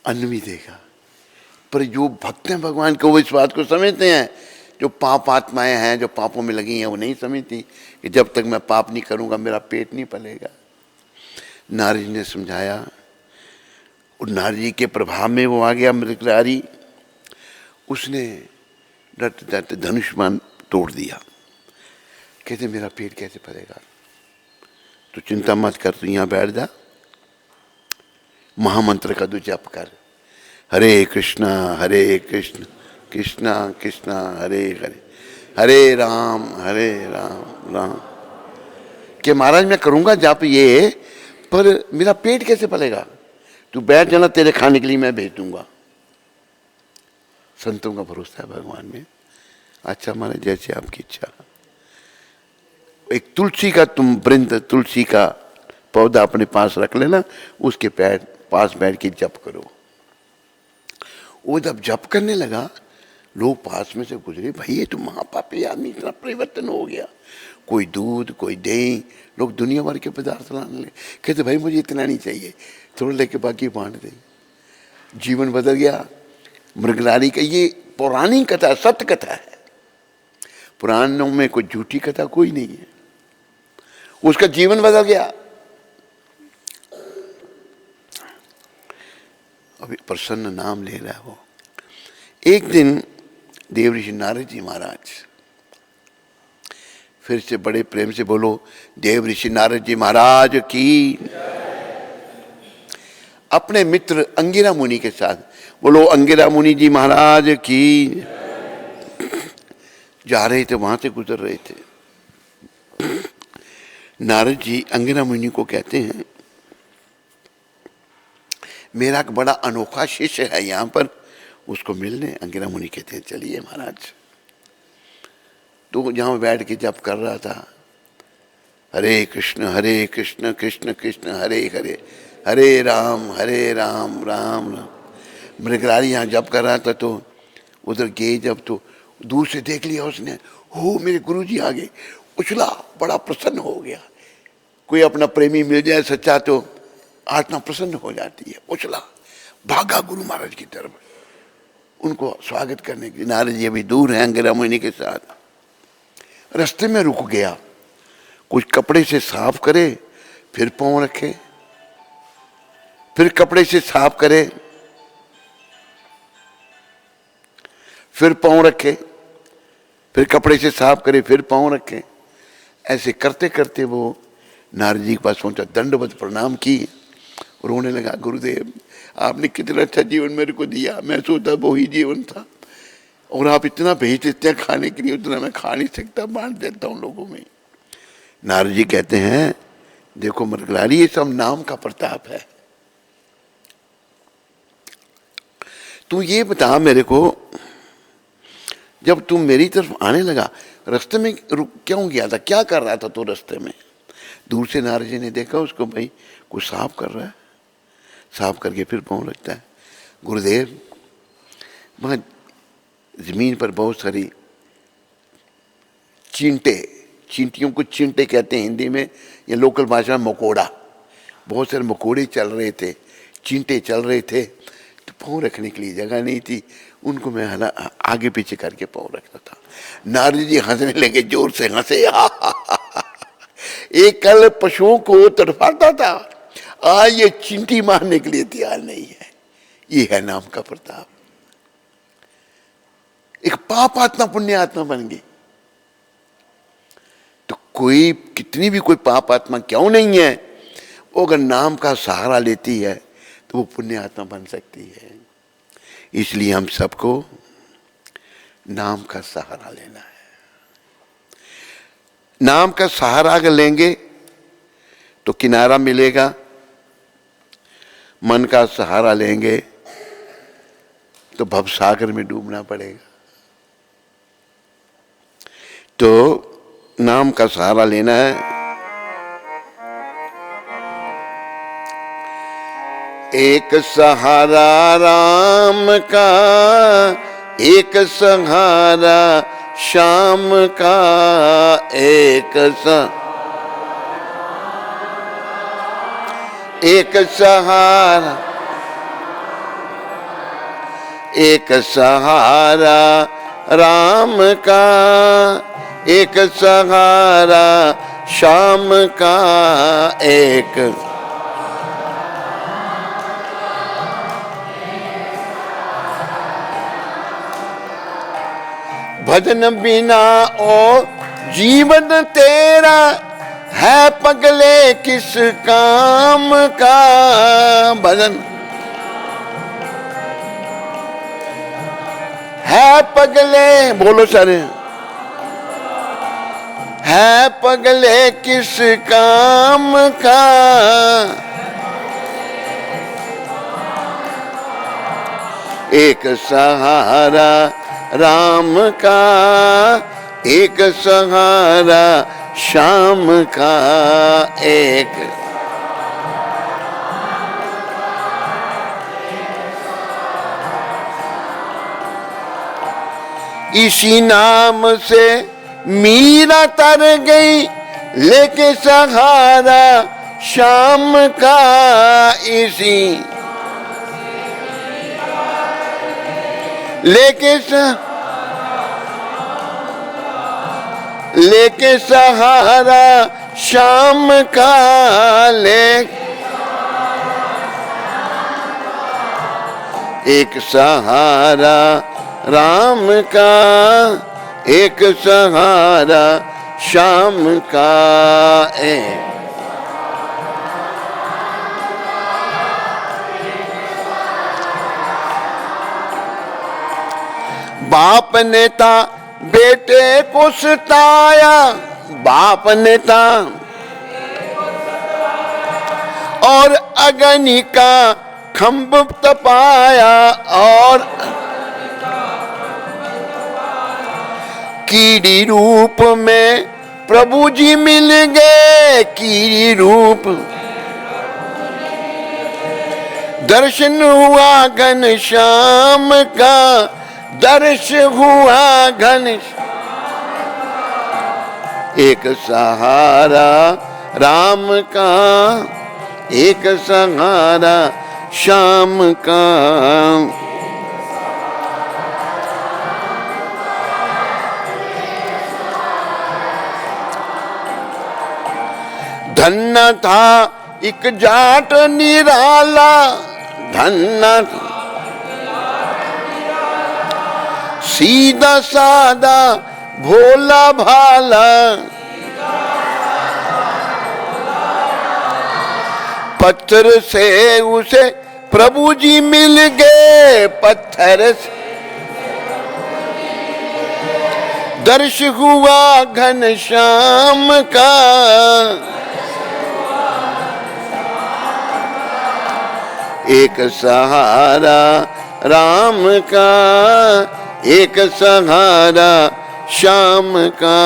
अन्न भी देगा। पर जो भक्त हैं भगवान को वो इस बात को समझते हैं। जो पाप आत्माएं हैं जो पापों में लगी हैं वो नहीं समझती कि जब तक मैं पाप नहीं करूंगा मेरा पेट नहीं पलेगा। नारद जी ने समझाया और नारद जी के प्रभाव में वो आ गया मृगरारी। उसने डरते डरते धनुष्मान तोड़ दिया। कहते मेरा पेट कैसे पलेगा? तो चिंता मत कर, तू यहाँ बैठ जा, महामंत्र का तू जप कर, हरे कृष्णा कृष्णा कृष्णा हरे हरे, हरे राम राम। कि महाराज मैं करूंगा जप ये, पर मेरा पेट कैसे पलेगा? तू बैठ जाना, तेरे खाने के लिए मैं भेज दूंगा। संतों का भरोसा है भगवान में। अच्छा महाराज जैसे आपकी इच्छा। एक तुलसी का तुम वृंद, तुलसी का पौधा अपने पास रख लेना, उसके पास बैठ के जप करो। वो जब जप करने लगा लोग पास में से गुजरे, भाई ये तो महापापी आदमी, इतना परिवर्तन हो गया। कोई दूध, कोई दही, लोग दुनिया भर के पदार्थ लाने लगे। कहते भाई मुझे इतना नहीं चाहिए, थोड़ा लेके बाकी बांट दे। जीवन बदल गया मृगनारी का। ये पौराणिक कथा, सत्य कथा है। पुराणों में कोई झूठी कथा कोई नहीं है। उसका जीवन बदल गया। अभी प्रसन्न नाम ले रहा है वो। एक दिन देव ऋषि नारद जी महाराज, फिर से बड़े प्रेम से बोलो देव ऋषि नारद जी महाराज की, अपने मित्र अंगिरा मुनि के साथ बोलो अंगिरा मुनि जी महाराज की। जा रहे थे, वहां से गुजर रहे थे। नारद जी अंगिरा मुनि को कहते हैं मेरा एक बड़ा अनोखा शिष्य है यहाँ पर, उसको मिलने। अंगिरा मुनि कहते हैं चलिए महाराज। तो जहाँ बैठ के जप कर रहा था, हरे कृष्ण कृष्ण कृष्ण हरे हरे, हरे राम राम राम। मृगरारी यहाँ जप कर रहा था तो उधर गए जब, तो दूर से देख लिया उसने, हो मेरे गुरुजी आ गए। उछला, बड़ा प्रसन्न हो गया। कोई अपना प्रेमी मिल जाए सच्चा तो आत्मा प्रसन्न हो जाती है। उछला, भागा गुरु महाराज की तरफ उनको स्वागत करने के लिए। नारद जी अभी दूर हैं अंगिरा मुनि के साथ। रास्ते में रुक गया, कुछ कपड़े से साफ करे, फिर पाँव रखे, फिर कपड़े से साफ करे, फिर पांव रखे, फिर कपड़े से साफ करे, फिर पांव रखे। ऐसे करते करते वो नारद जी के पास पहुंचा, दंडवत प्रणाम की, रोने लगा, गुरुदेव आपने कितना अच्छा जीवन मेरे को दिया, मैं सोचता वो ही जीवन था, और आप इतना भेज देते हैं खाने के लिए, उतना मैं खा नहीं सकता, बांट देता हूं लोगों में। नारद जी कहते हैं, देखो मरगलारी, ये सब नाम का प्रताप है। तू ये बता मेरे को, जब तू मेरी तरफ आने लगा, रास्ते में रुक क्यों गया था, क्या कर रहा था तू रास्ते में? दूर से नारद जी ने देखा उसको, भाई कुछ साफ कर रहा है, साफ करके फिर पाँव रखता है। गुरुदेव, वहाँ जमीन पर बहुत सारी चींटे, चींटियों को चींटे कहते हैं हिंदी में, या लोकल भाषा में मकोड़ा, बहुत सारे मकोड़े चल रहे थे, चींटे चल रहे थे, तो पाँव रखने के लिए जगह नहीं थी, उनको मैं आगे पीछे करके पाँव रखता था। नारद जी हंसने लगे, जोर से हंसे, एक कल पशुओं को तड़पाता था, आज ये चींटी मारने के लिए तैयार नहीं है। ये है नाम का प्रताप। एक पाप आत्मा पुण्य आत्मा बन गई। तो कोई कितनी भी कोई पाप आत्मा क्यों नहीं है, वो अगर नाम का सहारा लेती है तो वो पुण्य आत्मा बन सकती है। इसलिए हम सबको नाम का सहारा लेना है। नाम का सहारा अगर लेंगे तो किनारा मिलेगा, मन का सहारा लेंगे तो भवसागर में डूबना पड़ेगा। तो नाम का सहारा लेना है। एक सहारा राम का, एक सहारा श्याम का, एक सहारा, एक सहारा राम का, एक सहारा श्याम का, एक भजन बिना ओ जीवन तेरा, है पगले किस काम का। भजन है पगले, बोलो सारे, है पगले किस काम का। एक सहारा राम का, एक सहारा श्याम का, एक इसी नाम से मीरा तर गई, लेके सहारा श्याम का। इसी लेके सहारा श्याम का, एक सहारा राम का, एक सहारा श्याम का, एक बाप ने था बेटे को सताया, बाप ने था और अग्नि का खंभ तपाया, और कीड़ी रूप में प्रभु जी मिल गए, कीड़ी रूप दर्शन हुआ घनश्याम का, दर्श हुआ घनश्याम। एक सहारा राम का, एक सहारा श्याम का। धन्य था एक जाट निराला धन्ना, सीधा सादा भोला भाला, पत्थर से उसे प्रभु जी मिल गए, पत्थर से दर्श हुआ घनश्याम का, एक सहारा राम का, एक सहारा श्याम का,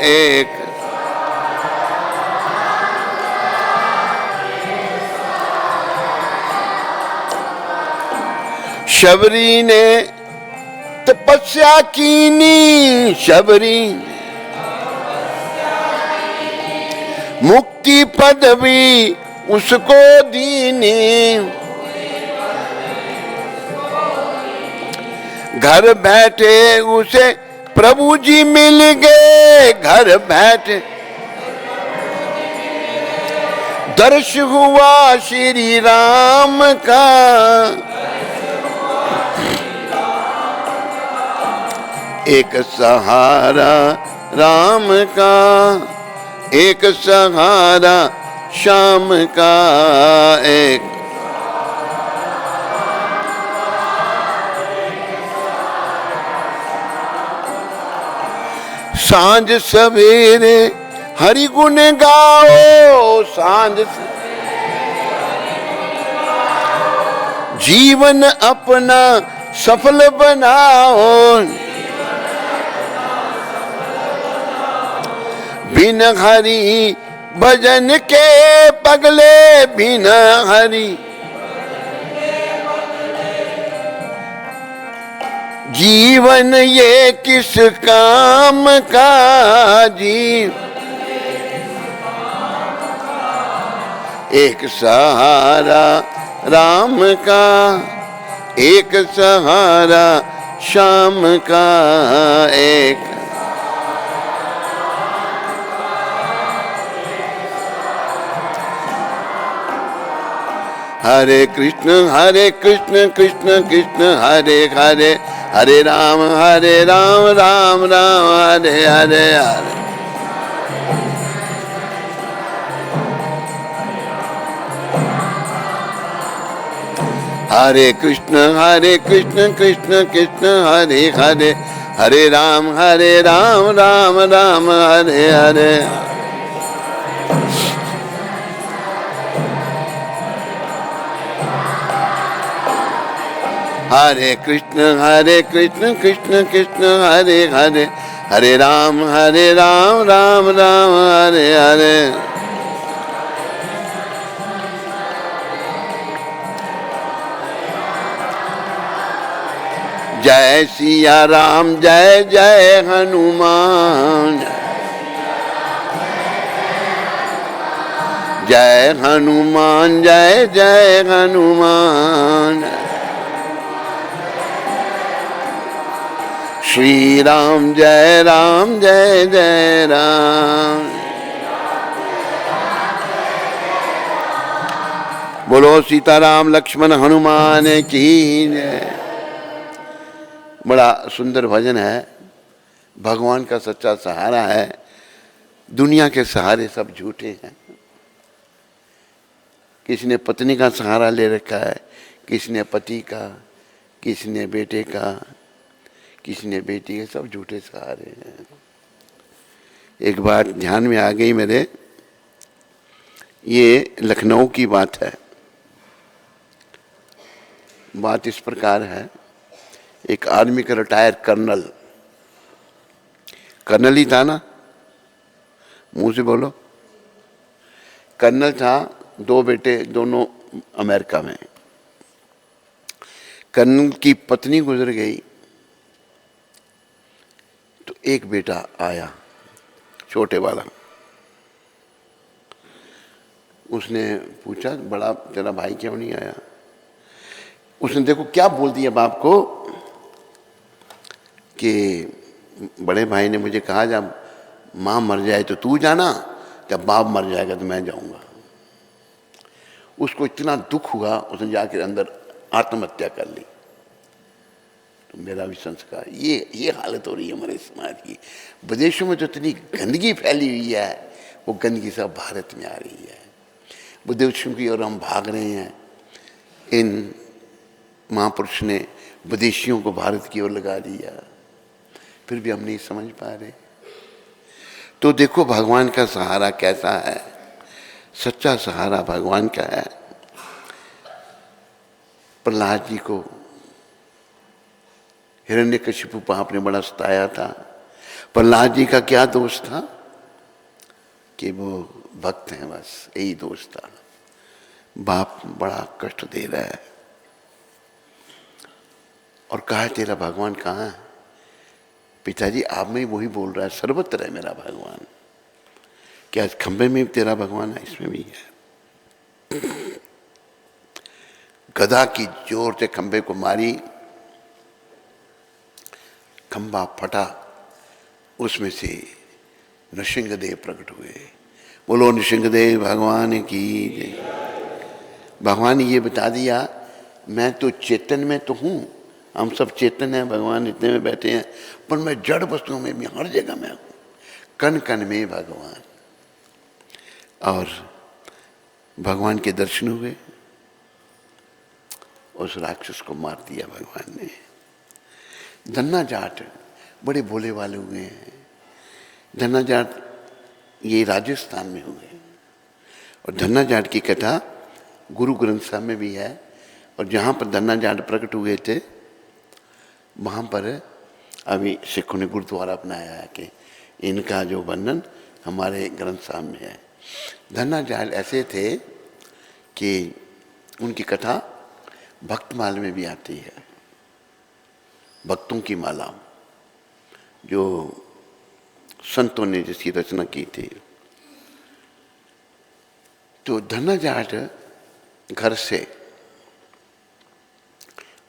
एक शबरी ने तपस्या कीनी, शबरी मुक्ति पदवी उसको दीनी, घर बैठे उसे प्रभु जी मिल गए, घर बैठे दर्श हुआ श्री राम का, एक सहारा राम का, एक सहारा श्याम का, एक सांझ सवेरे हरि गुण गाओ, सांझ जीवन अपना सफल बनाओ, बिन हरि भजन के पगले, बिन हरि जीवन ये किस काम का, जीव एक सहारा राम का, एक सहारा श्याम का, एक हरे कृष्ण कृष्ण कृष्ण हरे हरे, हरे राम राम राम हरे हरे हरे। हरे कृष्ण कृष्ण कृष्ण हरे हरे, हरे राम राम राम हरे हरे। हरे कृष्ण कृष्ण कृष्ण हरे हरे, हरे राम राम राम हरे हरे। जय सिया राम जय जय हनुमान, जय हनुमान जय जय हनुमान। श्री राम जय जय राम। बोलो सीताराम लक्ष्मण हनुमान की जय। बड़ा सुंदर भजन है, भगवान का सच्चा सहारा है। दुनिया के सहारे सब झूठे हैं। किसी ने पत्नी का सहारा ले रखा है, किसी ने पति का, किसी ने बेटे का, किसी ने बेटी के, सब झूठे सहारे हैं। एक बात ध्यान में आ गई मेरे, ये लखनऊ की बात है। बात इस प्रकार है, एक आर्मी का रिटायर कर्नल ही था ना, मुंह से बोलो। कर्नल था, दो बेटे, दोनों अमेरिका में। कर्नल की पत्नी गुजर गई तो एक बेटा आया, छोटे वाला। उसने पूछा, बड़ा तेरा भाई क्यों नहीं आया? उसने देखो क्या बोल दिया बाप को कि बड़े भाई ने मुझे कहा जब माँ मर जाए तो तू जाना, जब बाप मर जाएगा तो मैं जाऊंगा। उसको इतना दुख हुआ, उसने जाकर अंदर आत्महत्या कर ली। तो मेरा भी संस्कार, ये हालत हो रही है हमारे समाज की। विदेशों में जो इतनी गंदगी फैली हुई है, वो गंदगी सब भारत में आ रही है। विदेशों की ओर हम भाग रहे हैं। इन महापुरुष ने विदेशियों को भारत की ओर लगा दिया, फिर भी हम नहीं समझ पा रहे। तो देखो भगवान का सहारा कैसा है, सच्चा सहारा भगवान का है। प्रहलाद जी को हिरण्यकशिपु पाप ने बड़ा सताया था। प्रहलाद जी का क्या दोष था कि वो भक्त हैं, बस यही दोष था। बाप बड़ा कष्ट दे रहा है और कहा तेरा भगवान कहाँ है? पिताजी आप में वही बोल रहा है, सर्वत्र है मेरा भगवान। क्या इस खंबे में तेरा भगवान है? इसमें भी है। गदा की जोर से खंबे को मारी, खंबा फटा, उसमें से नृसिंहदेव प्रकट हुए। बोलो नृसिंहदेव भगवान की जय। भगवान ने ये बता दिया मैं तो चेतन में तो हूं, हम सब चेतन हैं, भगवान इतने में बैठे हैं, पर मैं जड़ वस्तुओं में भी हर जगह में हूं, कण कण में भगवान। और भगवान के दर्शन हुए, उस राक्षस को मार दिया भगवान ने। धन्ना जाट बड़े भोले वाले हुए हैं। धन्ना जाट ये राजस्थान में हुए, और धन्ना जाट की कथा गुरु ग्रंथ साहब में भी है। और जहाँ पर धन्ना जाट प्रकट हुए थे, वहाँ पर अभी सिखों ने गुरुद्वारा अपनाया है कि इनका जो वर्णन हमारे ग्रंथ साहब में है। धन्ना जाट ऐसे थे कि उनकी कथा भक्तमाल में भी आती है, भक्तों की माला जो संतों ने जिसकी रचना की थी। तो धन्ना जाट घर से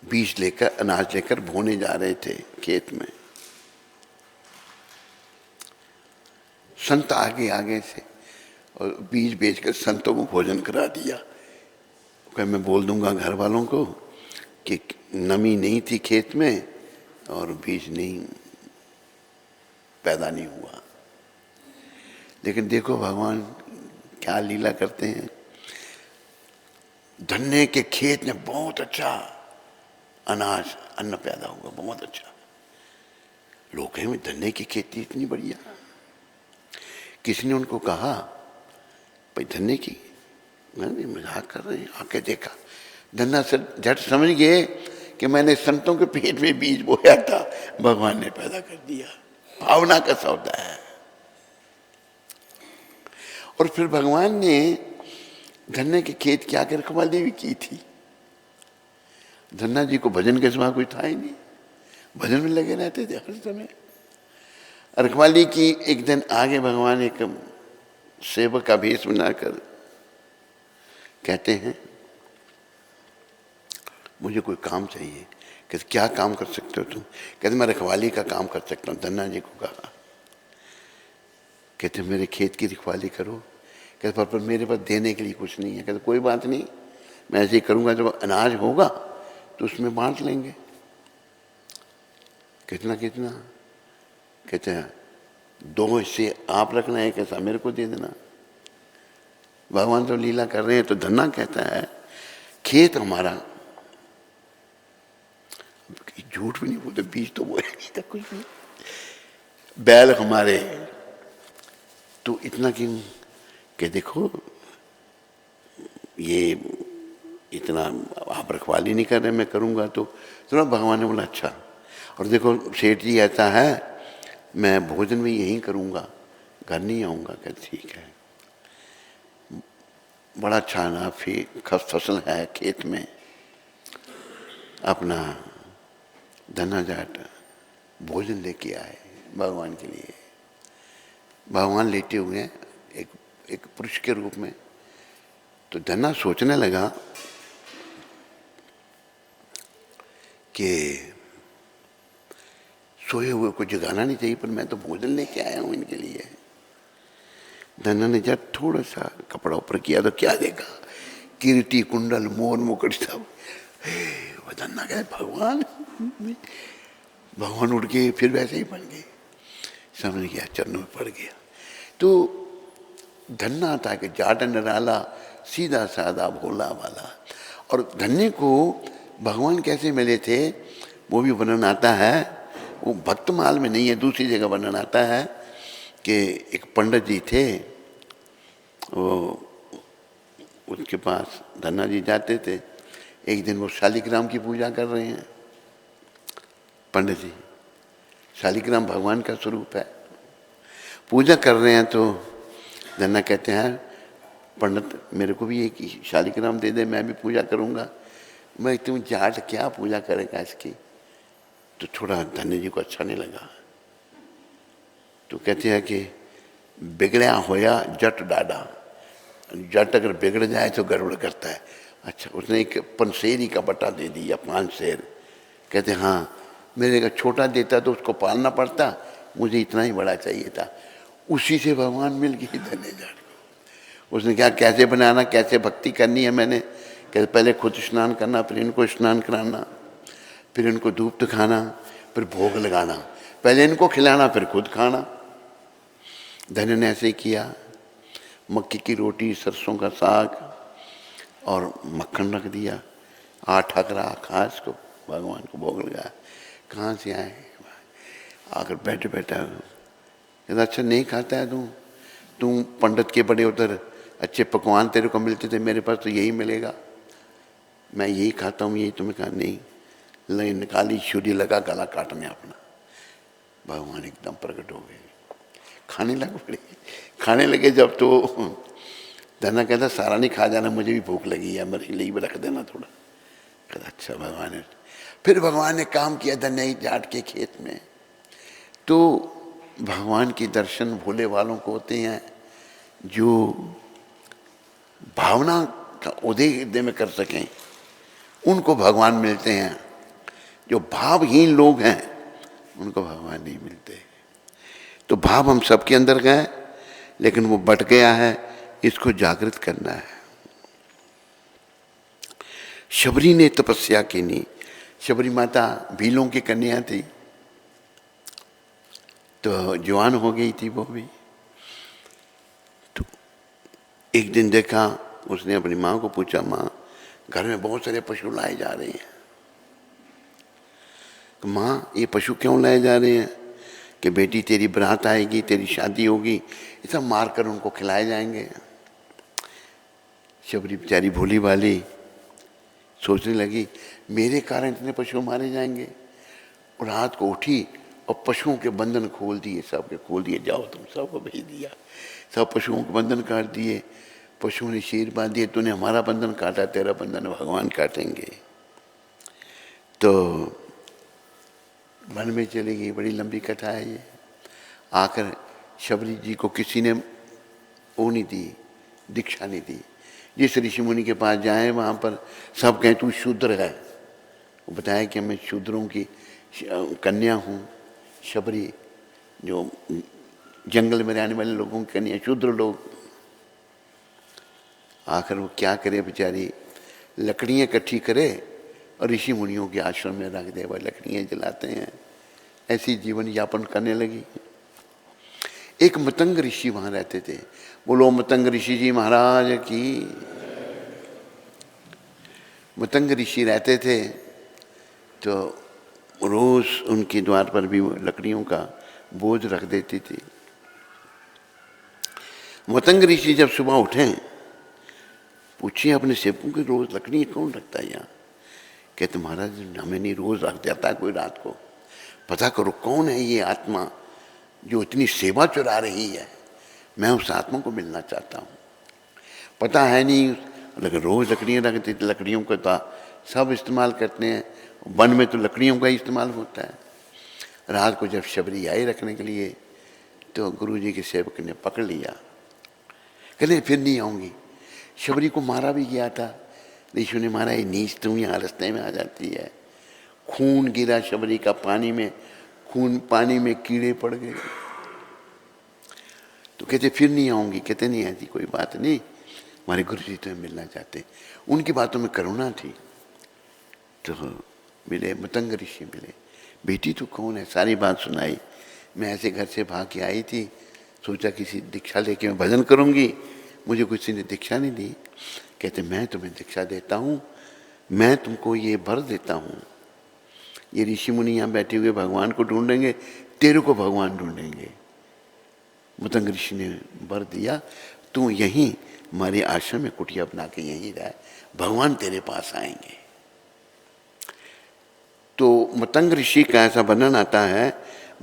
बीज लेकर, अनाज लेकर बोने जा रहे थे खेत में। संत आगे आगे से और बीज बेचकर संतों को भोजन करा दिया। मैं बोल दूंगा घर वालों को कि नमी नहीं थी खेत में और बीज नहीं पैदा नहीं हुआ। लेकिन देखो भगवान क्या लीला करते हैं। धन्ने के खेत में बहुत अच्छा अनाज अन्न पैदा हुआ, बहुत अच्छा। लोग कहें धन्ने की खेती इतनी बढ़िया। किसी ने उनको कहा भाई धन्ने की, मैंने मजाक कर रहे हैं। आके देखा, धन्ना से झट समझ गए कि मैंने संतों के पेट में बीज बोया था, भगवान ने पैदा कर दिया। भावना का सौदा है। और फिर भगवान ने धन्ने के खेत की आकर रखवाली भी की थी। धन्ना जी को भजन के सिवा कोई था ही नहीं, भजन में लगे रहते थे हर समय। रखवाली की एक दिन आगे भगवान एक सेवक का भेष बनाकर कहते हैं मुझे कोई काम चाहिए। कहते क्या काम कर सकते हो तुम? कहते मैं रखवाली का काम कर सकता हूँ। धन्ना जी को कहा, कहते मेरे खेत की रखवाली करो। कहते पर मेरे पास देने के लिए कुछ नहीं है। कहते कोई बात नहीं, मैं ऐसे ही करूँगा, जब अनाज होगा तो उसमें बांट लेंगे। कितना कितना? कहते हैं 2 हिस्से आप रखना है, कैसा मेरे को दे देना। भगवान तो लीला कर रहे हैं। तो धन्ना कहता है खेत हमारा, झूठ भी नहीं बोलते, बीज तो बोया नहीं था कुछ भी। बैल हमारे, तो इतना क्यों? कि देखो ये इतना आप रखवाली नहीं कर रहे, मैं करूँगा तो थोड़ा। भगवान ने बोला अच्छा। और देखो सेठ जी ऐसा है, मैं भोजन में यहीं करूँगा, घर नहीं आऊँगा। कहते ठीक है। बड़ा अच्छा नाफी फसल है खेत में। अपना धन्ना जाट भोजन लेके आए भगवान के लिए। भगवान लेटे हुए हैं एक पुरुष के रूप में। तो धन्ना सोचने लगा कि सोए हुए को जगाना नहीं चाहिए, पर मैं तो भोजन लेके आया हूं इनके लिए। धन्ना ने जब थोड़ा सा कपड़ा ऊपर किया तो क्या देखा कीर्ति कुंडल मोर मुकुट सब। धन्ना कहे भगवान, भगवान उठ के फिर वैसे ही बन गए, समझ गया, चरणों में पड़ गया। तो धन्ना था कि जाट निराला, सीधा साधा भोला वाला। और धन्य को भगवान कैसे मिले थे वो भी वर्णन आता है, वो भक्तमाल में नहीं है, दूसरी जगह वर्णन आता है कि एक पंडित जी थे, वो उसके पास धन्ना जी जाते थे। एक दिन वो शालिग्राम की पूजा कर रहे हैं पंडित जी, शालिग्राम भगवान का स्वरूप है, पूजा कर रहे हैं। तो धन्ना कहते हैं पंडित मेरे को भी एक शालिग्राम दे दे, मैं भी पूजा करूँगा। मैं तुम जाट क्या पूजा करेगा इसकी। तो थोड़ा धन्य जी को अच्छा नहीं लगा। तो कहते हैं कि बिगड़या होया जट डाडा, जट अगर बिगड़ जाए तो गड़बड़ करता है। अच्छा, उसने एक पंसेरी का बटा दे दिया, 5 शेर। कहते हाँ, मेरे का छोटा देता तो उसको पालना पड़ता, मुझे इतना ही बड़ा चाहिए था। उसी से भगवान मिल गए धन्य जाट को। उसने क्या कैसे बनाना, कैसे भक्ति करनी है मैंने, कहते पहले खुद स्नान करना, फिर इनको स्नान कराना, फिर इनको धूप दिखाना, फिर भोग लगाना, पहले इनको खिलाना फिर खुद खाना। धन्य ने ऐसे ही किया। मक्की की रोटी, सरसों का साग और मक्खन रख दिया, 8 अकरा खा इसको, भगवान को भोग लगाया। कहाँ से आए, आकर बैठे बैठा कहता अच्छा नहीं खाता है तू पंडित के बड़े उधर अच्छे पकवान तेरे को मिलते थे, मेरे पास तो यही मिलेगा, मैं यही खाता हूँ, यही तुम्हें कहा। नहीं, लई निकाली, छुरी लगा गला काटने अपना। भगवान एकदम प्रकट हो गए, खाने लग पड़े। खाने लगे जब तो धन्ना कहता सारा नहीं खा जाना, मुझे भी भूख लगी है, मेरे लिए भी रख देना थोड़ा। कहता अच्छा भगवान ने। फिर भगवान ने काम किया धन्य जाट के खेत में। तो भगवान के दर्शन भोले वालों को होते हैं जो भावना का उदय हृदय में कर सकें, उनको भगवान मिलते हैं। जो भावहीन लोग हैं उनको भगवान नहीं मिलते। तो भाव हम सबके अंदर गए, लेकिन वो बट गया है, इसको जागृत करना है। शबरी ने तपस्या की नहीं। शबरी माता भीलों की कन्या थी, तो जवान हो गई थी वो भी। तो एक दिन देखा, उसने अपनी माँ को पूछा, माँ घर में बहुत सारे पशु लाए जा रहे हैं। तो माँ ये पशु क्यों लाए जा रहे हैं? कि बेटी तेरी बरात आएगी, तेरी शादी होगी, ये सब मार कर उनको खिलाए जाएंगे। शबरी बेचारी भोली वाली सोचने लगी मेरे कारण इतने पशु मारे जाएंगे। और रात को उठी और पशुओं के बंधन खोल दिए, सबके खोल दिए, जाओ तुम सबको भेज दिया। सब पशुओं के बंधन काट दिए। पशुओं ने शीर बांध दिए, तूने हमारा बंधन काटा, तेरा बंधन भगवान काटेंगे। तो वन में चली गई, बड़ी लंबी कथा है ये। आकर शबरी जी को किसी ने वो नहीं दी, दीक्षा नहीं दी। जिस ऋषि मुनि के पास जाए वहाँ पर सब कहें तू शूद्र है। वो बताया कि मैं शूद्रों की कन्या हूँ। शबरी जो जंगल में रहने वाले लोगों की कन्या, शूद्र लोग। आखिर वो क्या करे बेचारी, लकड़ियाँ इकट्ठी करे और ऋषि मुनियों के आश्रम में रख दे, वह लकड़ियाँ जलाते हैं। ऐसी जीवन यापन करने लगी। एक मतंग ऋषि वहाँ रहते थे। बोलो मतंग ऋषि जी महाराज की। मतंग ऋषि रहते थे, तो रोज उनके द्वार पर भी लकड़ियों का बोझ रख देती थी। मतंग ऋषि जब सुबह उठे, पूछिए अपने सेवकों की रोज लकड़ी कौन रखता है यहाँ? कहते महाराज हमें नहीं, रोज रख जाता है कोई रात को। पता करो कौन है ये आत्मा जो इतनी सेवा चुरा रही है, मैं उस आत्मा को मिलना चाहता हूँ। पता है नहीं, लेकिन रोज लकड़ियाँ रखती थी। लकड़ियों का तो सब इस्तेमाल करते हैं, वन में तो लकड़ियों का ही इस्तेमाल होता है। रात को जब शबरी आई रखने के लिए, तो गुरु जी के सेवक ने पकड़ लिया, कहते फिर नहीं आऊँगी। शबरी को मारा भी गया था, ऋषि ने मारा, ये नीच तुम यहाँ रास्ते में आ जाती है। खून गिरा शबरी का पानी में, खून पानी में कीड़े पड़ गए। तो कहते फिर नहीं आऊँगी। कहते नहीं ऐसी कोई बात नहीं, हमारे गुरु जी तुम्हें मिलना चाहते। उनकी बातों में करुणा थी। तो मिले, मतंग ऋषि मिले। बेटी तू कौन है, सारी बात सुनाई। मैं ऐसे घर से भाग के आई थी, सोचा किसी दीक्षा लेके मैं भजन करूंगी, मुझे किसी ने दीक्षा नहीं दी। कहते मैं तुम्हें दीक्षा देता हूँ, मैं तुमको ये वर देता हूँ। ये ऋषि मुनि यहाँ बैठे हुए भगवान को ढूंढेंगे, तेरे को भगवान ढूंढेंगे। मतंग ऋषि ने वर दिया, तू यहीं हमारे आश्रम में कुटिया बना के यहीं रह, भगवान तेरे पास आएंगे। तो मतंग ऋषि का ऐसा वर्णन आता है,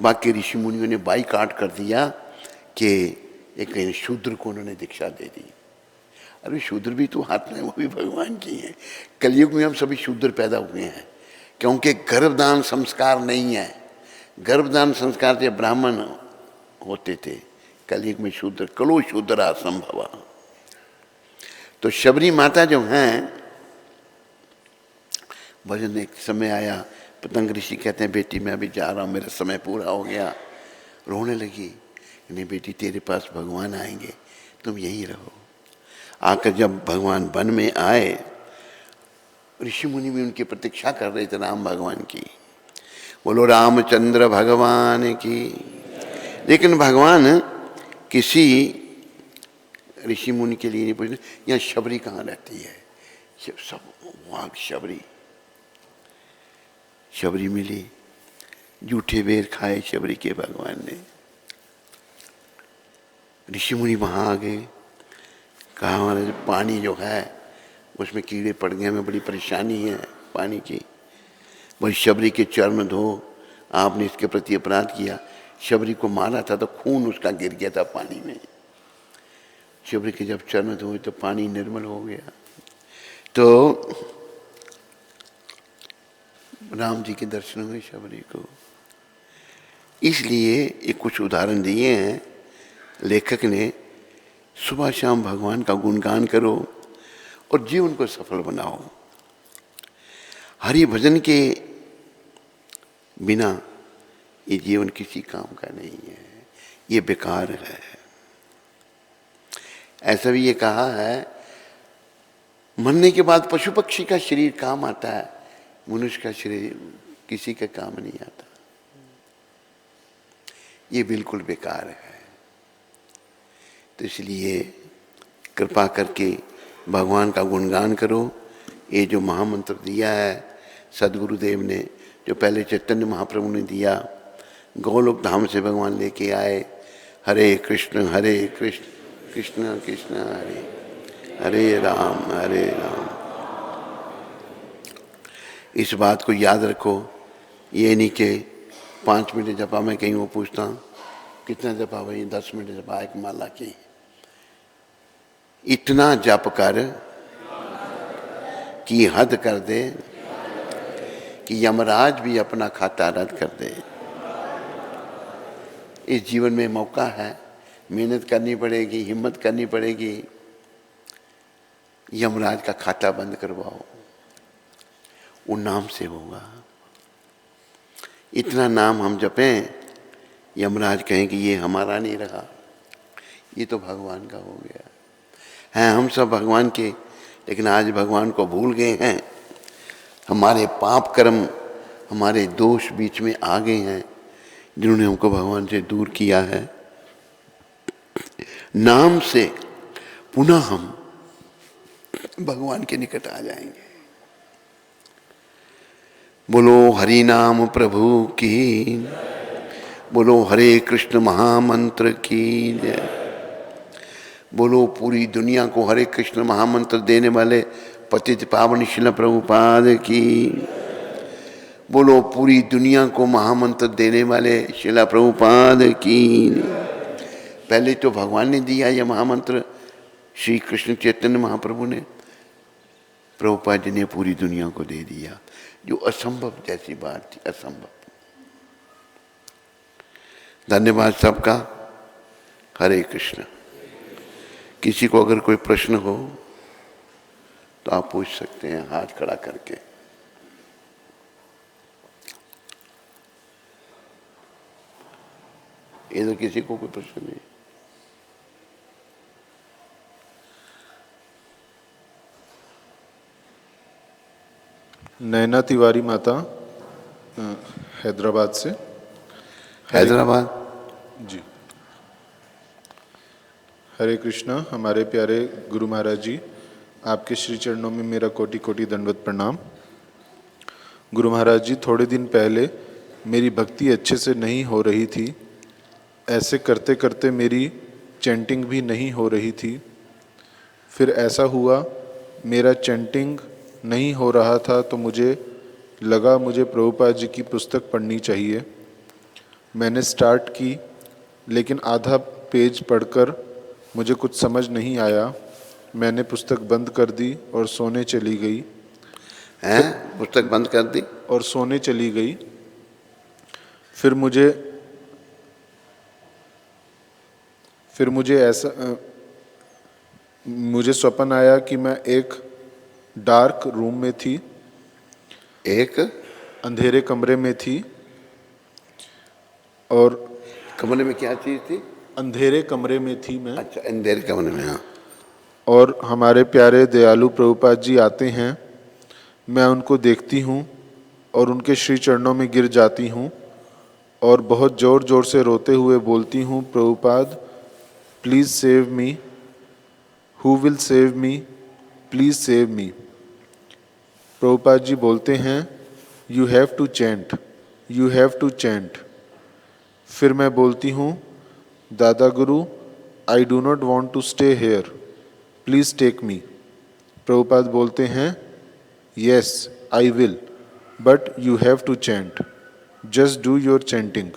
बाकी ऋषि मुनियों ने बाईकाट कर दिया कि एक शूद्र को उन्होंने दीक्षा दे दी। अरे शूद्र भी तो हाथ में, वो भी भगवान की है। कलयुग में हम सभी शूद्र पैदा हुए हैं, क्योंकि गर्भदान संस्कार नहीं है। गर्भदान संस्कार से ब्राह्मण होते थे, कलयुग में शूद्र, कलो शूद्र असंभव। तो शबरी माता जो हैं, भजन एक समय आया, पतंग ऋषि कहते हैं बेटी मैं अभी जा रहा हूँ, मेरा समय पूरा हो गया। रोने लगी, नहीं बेटी तेरे पास भगवान आएंगे, तुम यहीं रहो। आकर जब भगवान वन में आए, ऋषि मुनि भी उनकी प्रतीक्षा कर रहे थे राम भगवान की। बोलो रामचंद्र भगवान की। लेकिन भगवान किसी ऋषि मुनि के लिए नहीं पूछते यहाँ शबरी कहाँ रहती है। सब वहाँ शबरी, शबरी मिली, जूठे बेर खाए शबरी के भगवान ने। ऋषि मुनि वहाँ आ गए, कहा हमारा जो पानी जो है उसमें कीड़े पड़ गए, हमें बड़ी परेशानी है पानी की। बोले शबरी के चरण धो, आपने इसके प्रति अपराध किया। शबरी को मारा था तो खून उसका गिर गया था पानी में। शबरी के जब चरण धोए तो पानी निर्मल हो गया। तो राम जी के दर्शन हुए शबरी को। इसलिए ये कुछ उदाहरण दिए हैं लेखक ने। सुबह शाम भगवान का गुणगान करो और जीवन को सफल बनाओ। हरि भजन के बिना ये जीवन किसी काम का नहीं है, ये बेकार है। ऐसा भी ये कहा है, मरने के बाद पशु पक्षी का शरीर काम आता है, मनुष्य का शरीर किसी का काम नहीं आता। ये बिल्कुल बेकार है। तो इसलिए कृपा करके भगवान का गुणगान करो। ये जो महामंत्र दिया है सदगुरुदेव ने, जो पहले चैतन्य महाप्रभु ने दिया, गोलोक धाम से भगवान लेके आए, हरे कृष्ण कृष्ण कृष्ण हरे हरे राम। इस बात को याद रखो। ये नहीं कि 5 मिनट जपा, मैं कहीं वो पूछता हूँ कितना जपा भाई, 10 मिनट जपा एक माला की। इतना जप कर कि हद कर दे कि यमराज भी अपना खाता रद्द कर दे। इस जीवन में मौका है, मेहनत करनी पड़ेगी, हिम्मत करनी पड़ेगी। यमराज का खाता बंद करवाओ, वो नाम से होगा। इतना नाम हम जपें, यमराज कहें कि ये हमारा नहीं रहा, ये तो भगवान का हो गया है। हम सब भगवान के, लेकिन आज भगवान को भूल गए हैं। हमारे पाप कर्म, हमारे दोष बीच में आ गए हैं, जिन्होंने हमको भगवान से दूर किया है। नाम से पुनः हम भगवान के निकट आ जाएंगे। बोलो हरि नाम प्रभु की, बोलो हरे कृष्ण महामंत्र की जय। बोलो पूरी दुनिया को हरे कृष्ण महामंत्र देने वाले पतित पावन शिल प्रभुपाद की। बोलो पूरी दुनिया को महामंत्र देने वाले शिला प्रभुपाद की। पहले तो भगवान ने दिया यह महामंत्र, श्री कृष्ण चैतन्य महाप्रभु ने, प्रभुपाद जी ने पूरी दुनिया को दे दिया, जो असंभव जैसी बात थी, असंभव। धन्यवाद सबका। हरे कृष्ण। किसी को अगर कोई प्रश्न हो तो आप पूछ सकते हैं हाथ खड़ा करके। इधर किसी को कोई प्रश्न नहीं? नैना तिवारी माता, हैदराबाद से। हैदराबाद। जी। हरे कृष्णा। हमारे प्यारे गुरु महाराज जी, आपके श्री चरणों में मेरा कोटि कोटि दंडवत प्रणाम। गुरु महाराज जी, थोड़े दिन पहले मेरी भक्ति अच्छे से नहीं हो रही थी। ऐसे करते करते मेरी चैंटिंग भी नहीं हो रही थी। फिर ऐसा हुआ, मेरा चैंटिंग नहीं हो रहा था तो मुझे लगा मुझे प्रभुपाद जी की पुस्तक पढ़नी चाहिए। मैंने स्टार्ट की, लेकिन आधा पेज पढ़कर मुझे कुछ समझ नहीं आया। मैंने पुस्तक बंद कर दी और सोने चली गई। हैं? पुस्तक बंद कर दी और सोने चली गई। फिर मुझे स्वप्न आया कि मैं एक डार्क रूम में थी, एक अंधेरे कमरे में थी। और कमरे में क्या चीज थी? अंधेरे कमरे में थी मैं। अच्छा, अंधेरे कमरे में। हाँ। और हमारे प्यारे दयालु प्रभुपाद जी आते हैं। मैं उनको देखती हूँ और उनके श्री चरणों में गिर जाती हूँ और बहुत ज़ोर ज़ोर से रोते हुए बोलती हूँ, Prabhupada please save me, who will save me, please save me. Prabhupada ji बोलते हैं, you have to chant, you have to chant. फिर मैं बोलती हूँ, दादा गुरु I do not want to stay here, please take me. Prabhupada बोलते हैं, yes I will, but you have to chant, just do your chanting.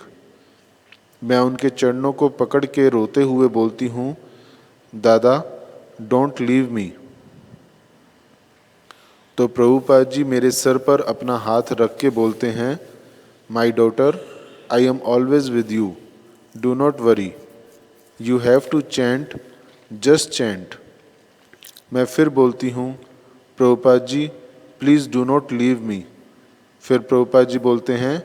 मैं उनके चरणों को पकड़ के रोते हुए बोलती हूँ, दादा डोंट लीव मी। तो प्रभुपाद जी मेरे सर पर अपना हाथ रख के बोलते हैं, my daughter I am always with you, do not worry, you have to chant, just chant. मैं फिर बोलती हूँ, Prabhupada ji please do not leave me. फिर प्रभुपाद जी बोलते हैं,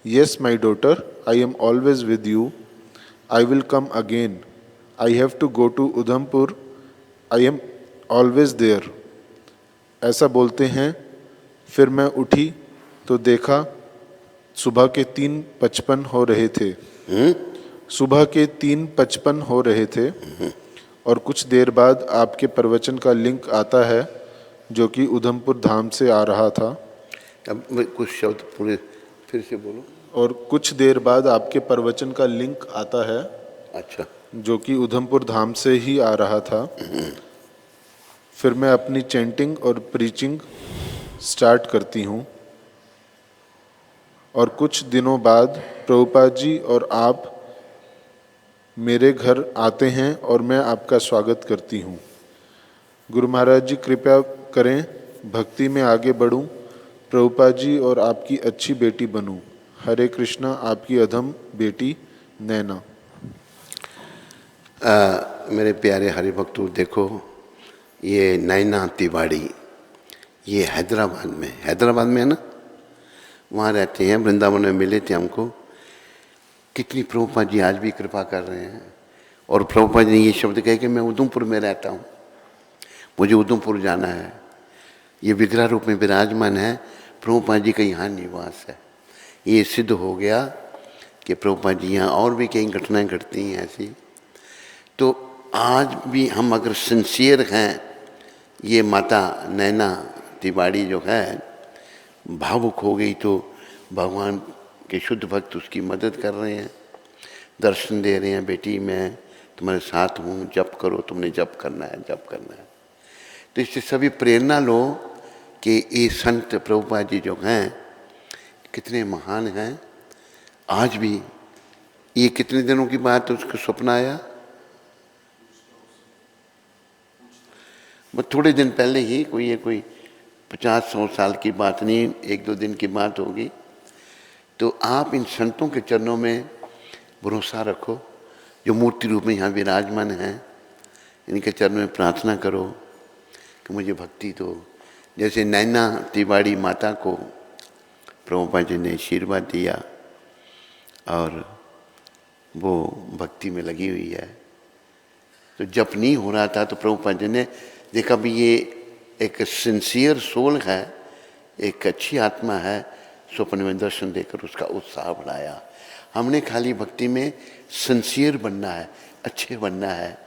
yes my daughter I am always with you, I will come again, I have to go to Udhampur, I am always there. ऐसा बोलते हैं। फिर मैं उठी तो देखा सुबह के 3:55 हो रहे थे। सुबह के 3:55 हो रहे थे। और कुछ देर बाद आपके प्रवचन का लिंक आता है जो कि उधमपुर धाम से आ रहा था। अब कुछ शब्द पूरे फिर से बोलो। और कुछ देर बाद आपके प्रवचन का लिंक आता है। अच्छा। जो कि उधमपुर धाम से ही आ रहा था। फिर मैं अपनी चैंटिंग और प्रीचिंग स्टार्ट करती हूँ। और कुछ दिनों बाद प्रभुपाद जी और आप मेरे घर आते हैं और मैं आपका स्वागत करती हूँ। गुरु महाराज जी कृपया करें, भक्ति में आगे बढ़ूँ, प्रभुपाद जी और आपकी अच्छी बेटी बनूँ। हरे कृष्णा। आपकी अधम बेटी नैना। मेरे प्यारे हरिभक्तों, देखो ये नैना तिवारी, ये हैदराबाद में है ना, वहाँ रहते हैं। वृंदावन में मिले थे हमको। कितनी प्रभुपाद जी आज भी कृपा कर रहे हैं। और प्रभुपाद जी ने ये शब्द कहे कि मैं उधमपुर में रहता हूँ, मुझे उधमपुर जाना है। ये विग्रह रूप में विराजमान है। प्रभुपाद जी का यहाँ निवास है। ये सिद्ध हो गया कि प्रभुपाद जी यहाँ और भी कई घटनाएं घटती हैं ऐसी। तो आज भी हम अगर सिंसियर हैं, ये माता नैना तिवारी जो है भावुक हो गई तो भगवान के शुद्ध भक्त उसकी मदद कर रहे हैं, दर्शन दे रहे हैं, बेटी मैं तुम्हारे साथ हूँ, जप करो, तुमने जप करना है, जप करना है। तो इससे सभी प्रेरणा लो कि ये संत प्रभुपाद जी जो हैं कितने महान हैं। आज भी ये कितने दिनों की बात है, उसको स्वप्न आया, बस थोड़े दिन पहले ही, कोई 50-100 साल की बात नहीं, 1-2 दिन की बात होगी। तो आप इन संतों के चरणों में भरोसा रखो जो मूर्ति रूप में यहाँ विराजमान हैं। इनके चरणों में प्रार्थना करो कि मुझे भक्ति दो। जैसे नैना तिवारी माता को प्रभुपाद जी ने आशीर्वाद दिया और वो भक्ति में लगी हुई है। तो जप नहीं हो रहा था तो प्रभुपाद जी ने देखा भी ये एक सिंसियर सोल है, एक अच्छी आत्मा है, स्वप्न में दर्शन देकर उसका उत्साह बढ़ाया। हमने खाली भक्ति में सिंसियर बनना है, अच्छे बनना है,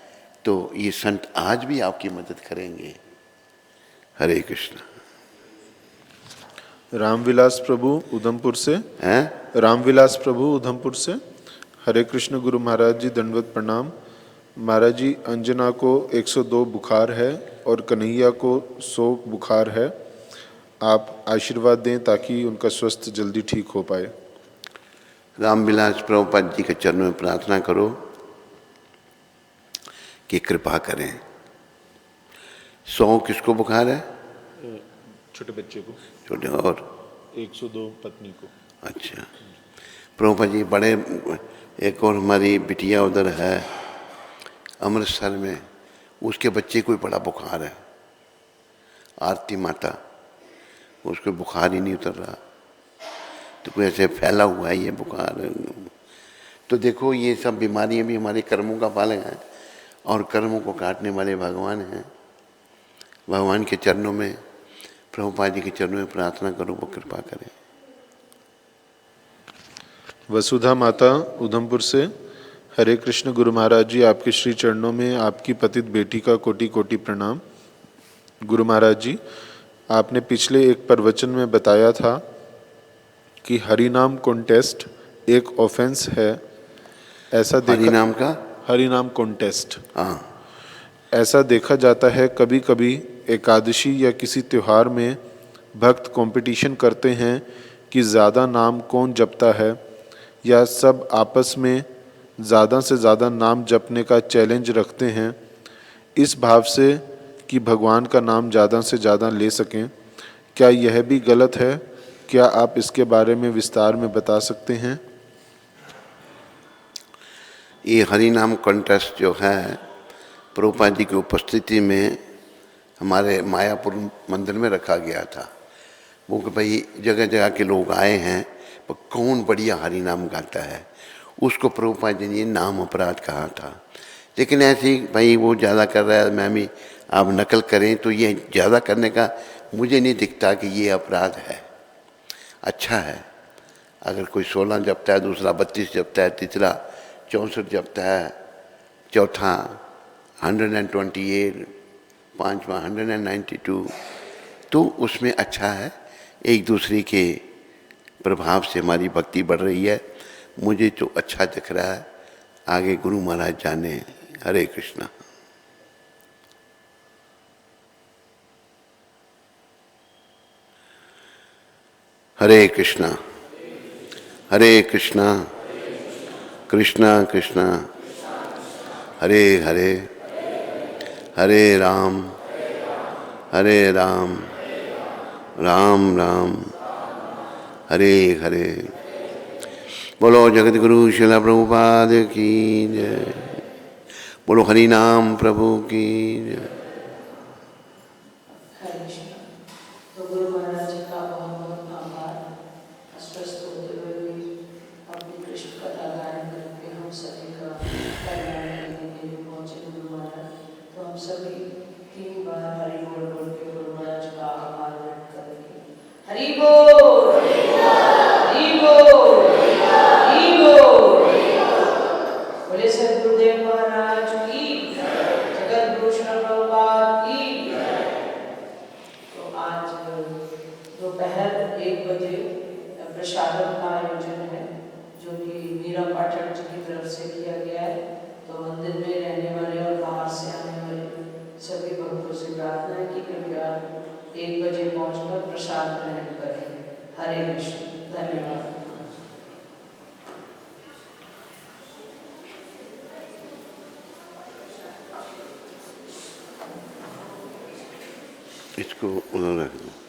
तो ये संत आज भी आपकी मदद करेंगे। हरे कृष्ण। रामविलास प्रभु उधमपुर से हैं? रामविलास प्रभु उधमपुर से। हरे कृष्ण गुरु महाराज जी, दंडवत प्रणाम। महाराज जी, अंजना को 102 बुखार है और कन्हैया को 100 बुखार है। आप आशीर्वाद दें ताकि उनका स्वास्थ्य जल्दी ठीक हो पाए। रामविलास प्रभुपाद जी के चरणों में प्रार्थना करो कि कृपा करें। 100 किसको बुखार है? छोटे बच्चे को। छोटे, और 102 पत्नी को। अच्छा, प्रभुपाद जी बड़े, एक और हमारी बिटिया उधर है अमृतसर में, उसके बच्चे को बड़ा बुखार है, आरती माता, उसको बुखार ही नहीं उतर रहा, तो कोई ऐसे फैला हुआ है ये बुखार। तो देखो ये सब बीमारियां भी हमारे कर्मों का फल हैं, और कर्मों को काटने वाले भगवान हैं। भगवान के चरणों में, प्रभुपाद जी के चरणों में प्रार्थना करो, वो कृपा करें। वसुधा माता उधमपुर से। हरे कृष्ण गुरु महाराज जी, आपके श्री चरणों में आपकी पतित बेटी का कोटि कोटि प्रणाम। गुरु महाराज जी, आपने पिछले एक प्रवचन में बताया था कि हरिनाम कॉन्टेस्ट एक ऑफेंस है, ऐसा देखा। हरिनाम का? हरिनाम कॉन्टेस्ट, हाँ। ऐसा देखा जाता है कभी कभी एकादशी या किसी त्योहार में भक्त कंपटीशन करते हैं कि ज़्यादा नाम कौन जपता है, या सब आपस में ज़्यादा से ज़्यादा नाम जपने का चैलेंज रखते हैं, इस भाव से कि भगवान का नाम ज़्यादा से ज़्यादा ले सकें। क्या यह भी गलत है? क्या आप इसके बारे में विस्तार में बता सकते हैं? ये हरिनाम कॉन्टेस्ट जो है, प्रभुपाद जी की उपस्थिति में हमारे मायापुर मंदिर में रखा गया था। वो कि भाई जगह जगह के लोग आए हैं, पर कौन बढ़िया हरिनाम गाता है, उसको प्रभुपाद जी ने नाम अपराध कहा था। लेकिन ऐसे ही भाई वो ज़्यादा कर रहा है, मैं भी आप नकल करें, तो ये ज़्यादा करने का मुझे नहीं दिखता कि ये अपराध है। अच्छा है, अगर कोई 16 जपता है, दूसरा 32 जपता है, तीसरा 64 जपता है, चौथा 128, पांचवा 192, तो उसमें अच्छा है। एक दूसरे के प्रभाव से हमारी भक्ति बढ़ रही है। मुझे तो अच्छा दिख रहा है, आगे गुरु महाराज जाने। हरे कृष्णा। हरे कृष्णा, हरे कृष्णा, कृष्णा कृष्णा हरे हरे, हरे राम राम राम हरे हरे। बोलो जगत गुरु श्रील प्रभुपाद की जय। बोलो हरि नाम प्रभु की जय। तो गुरु महाराज जी का बहुत बहुत आभार। अस्वस्थ होते हुए भी अपनी कृष्ण कथा गायन करके हम सभी का कल्याण करने के लिए पहुंचे गुरु महाराज। तो हम सभी 3 बार हरि बोल बोल के गुरु महाराज का आभार व्यक्त करेंगे। हरि बोल, हरि बोल, हरि बोल। बोले सद्गुरुदेव महाराज की, जगत गुरु श्रील प्रभुपाद की। आज दोपहर 1 बजे प्रसादम का आयोजन है, जो कि मीरा पाठक जी की तरफ से किया गया है। तो मंदिर में रहने वाले और बाहर से आने वाले सभी भक्तों से प्रार्थना है कि कृपया 1 बजे पहुंचकर प्रसाद ग्रहण करें। हरे कृष्ण, धन्यवाद। इसको उन्होंने रख दो।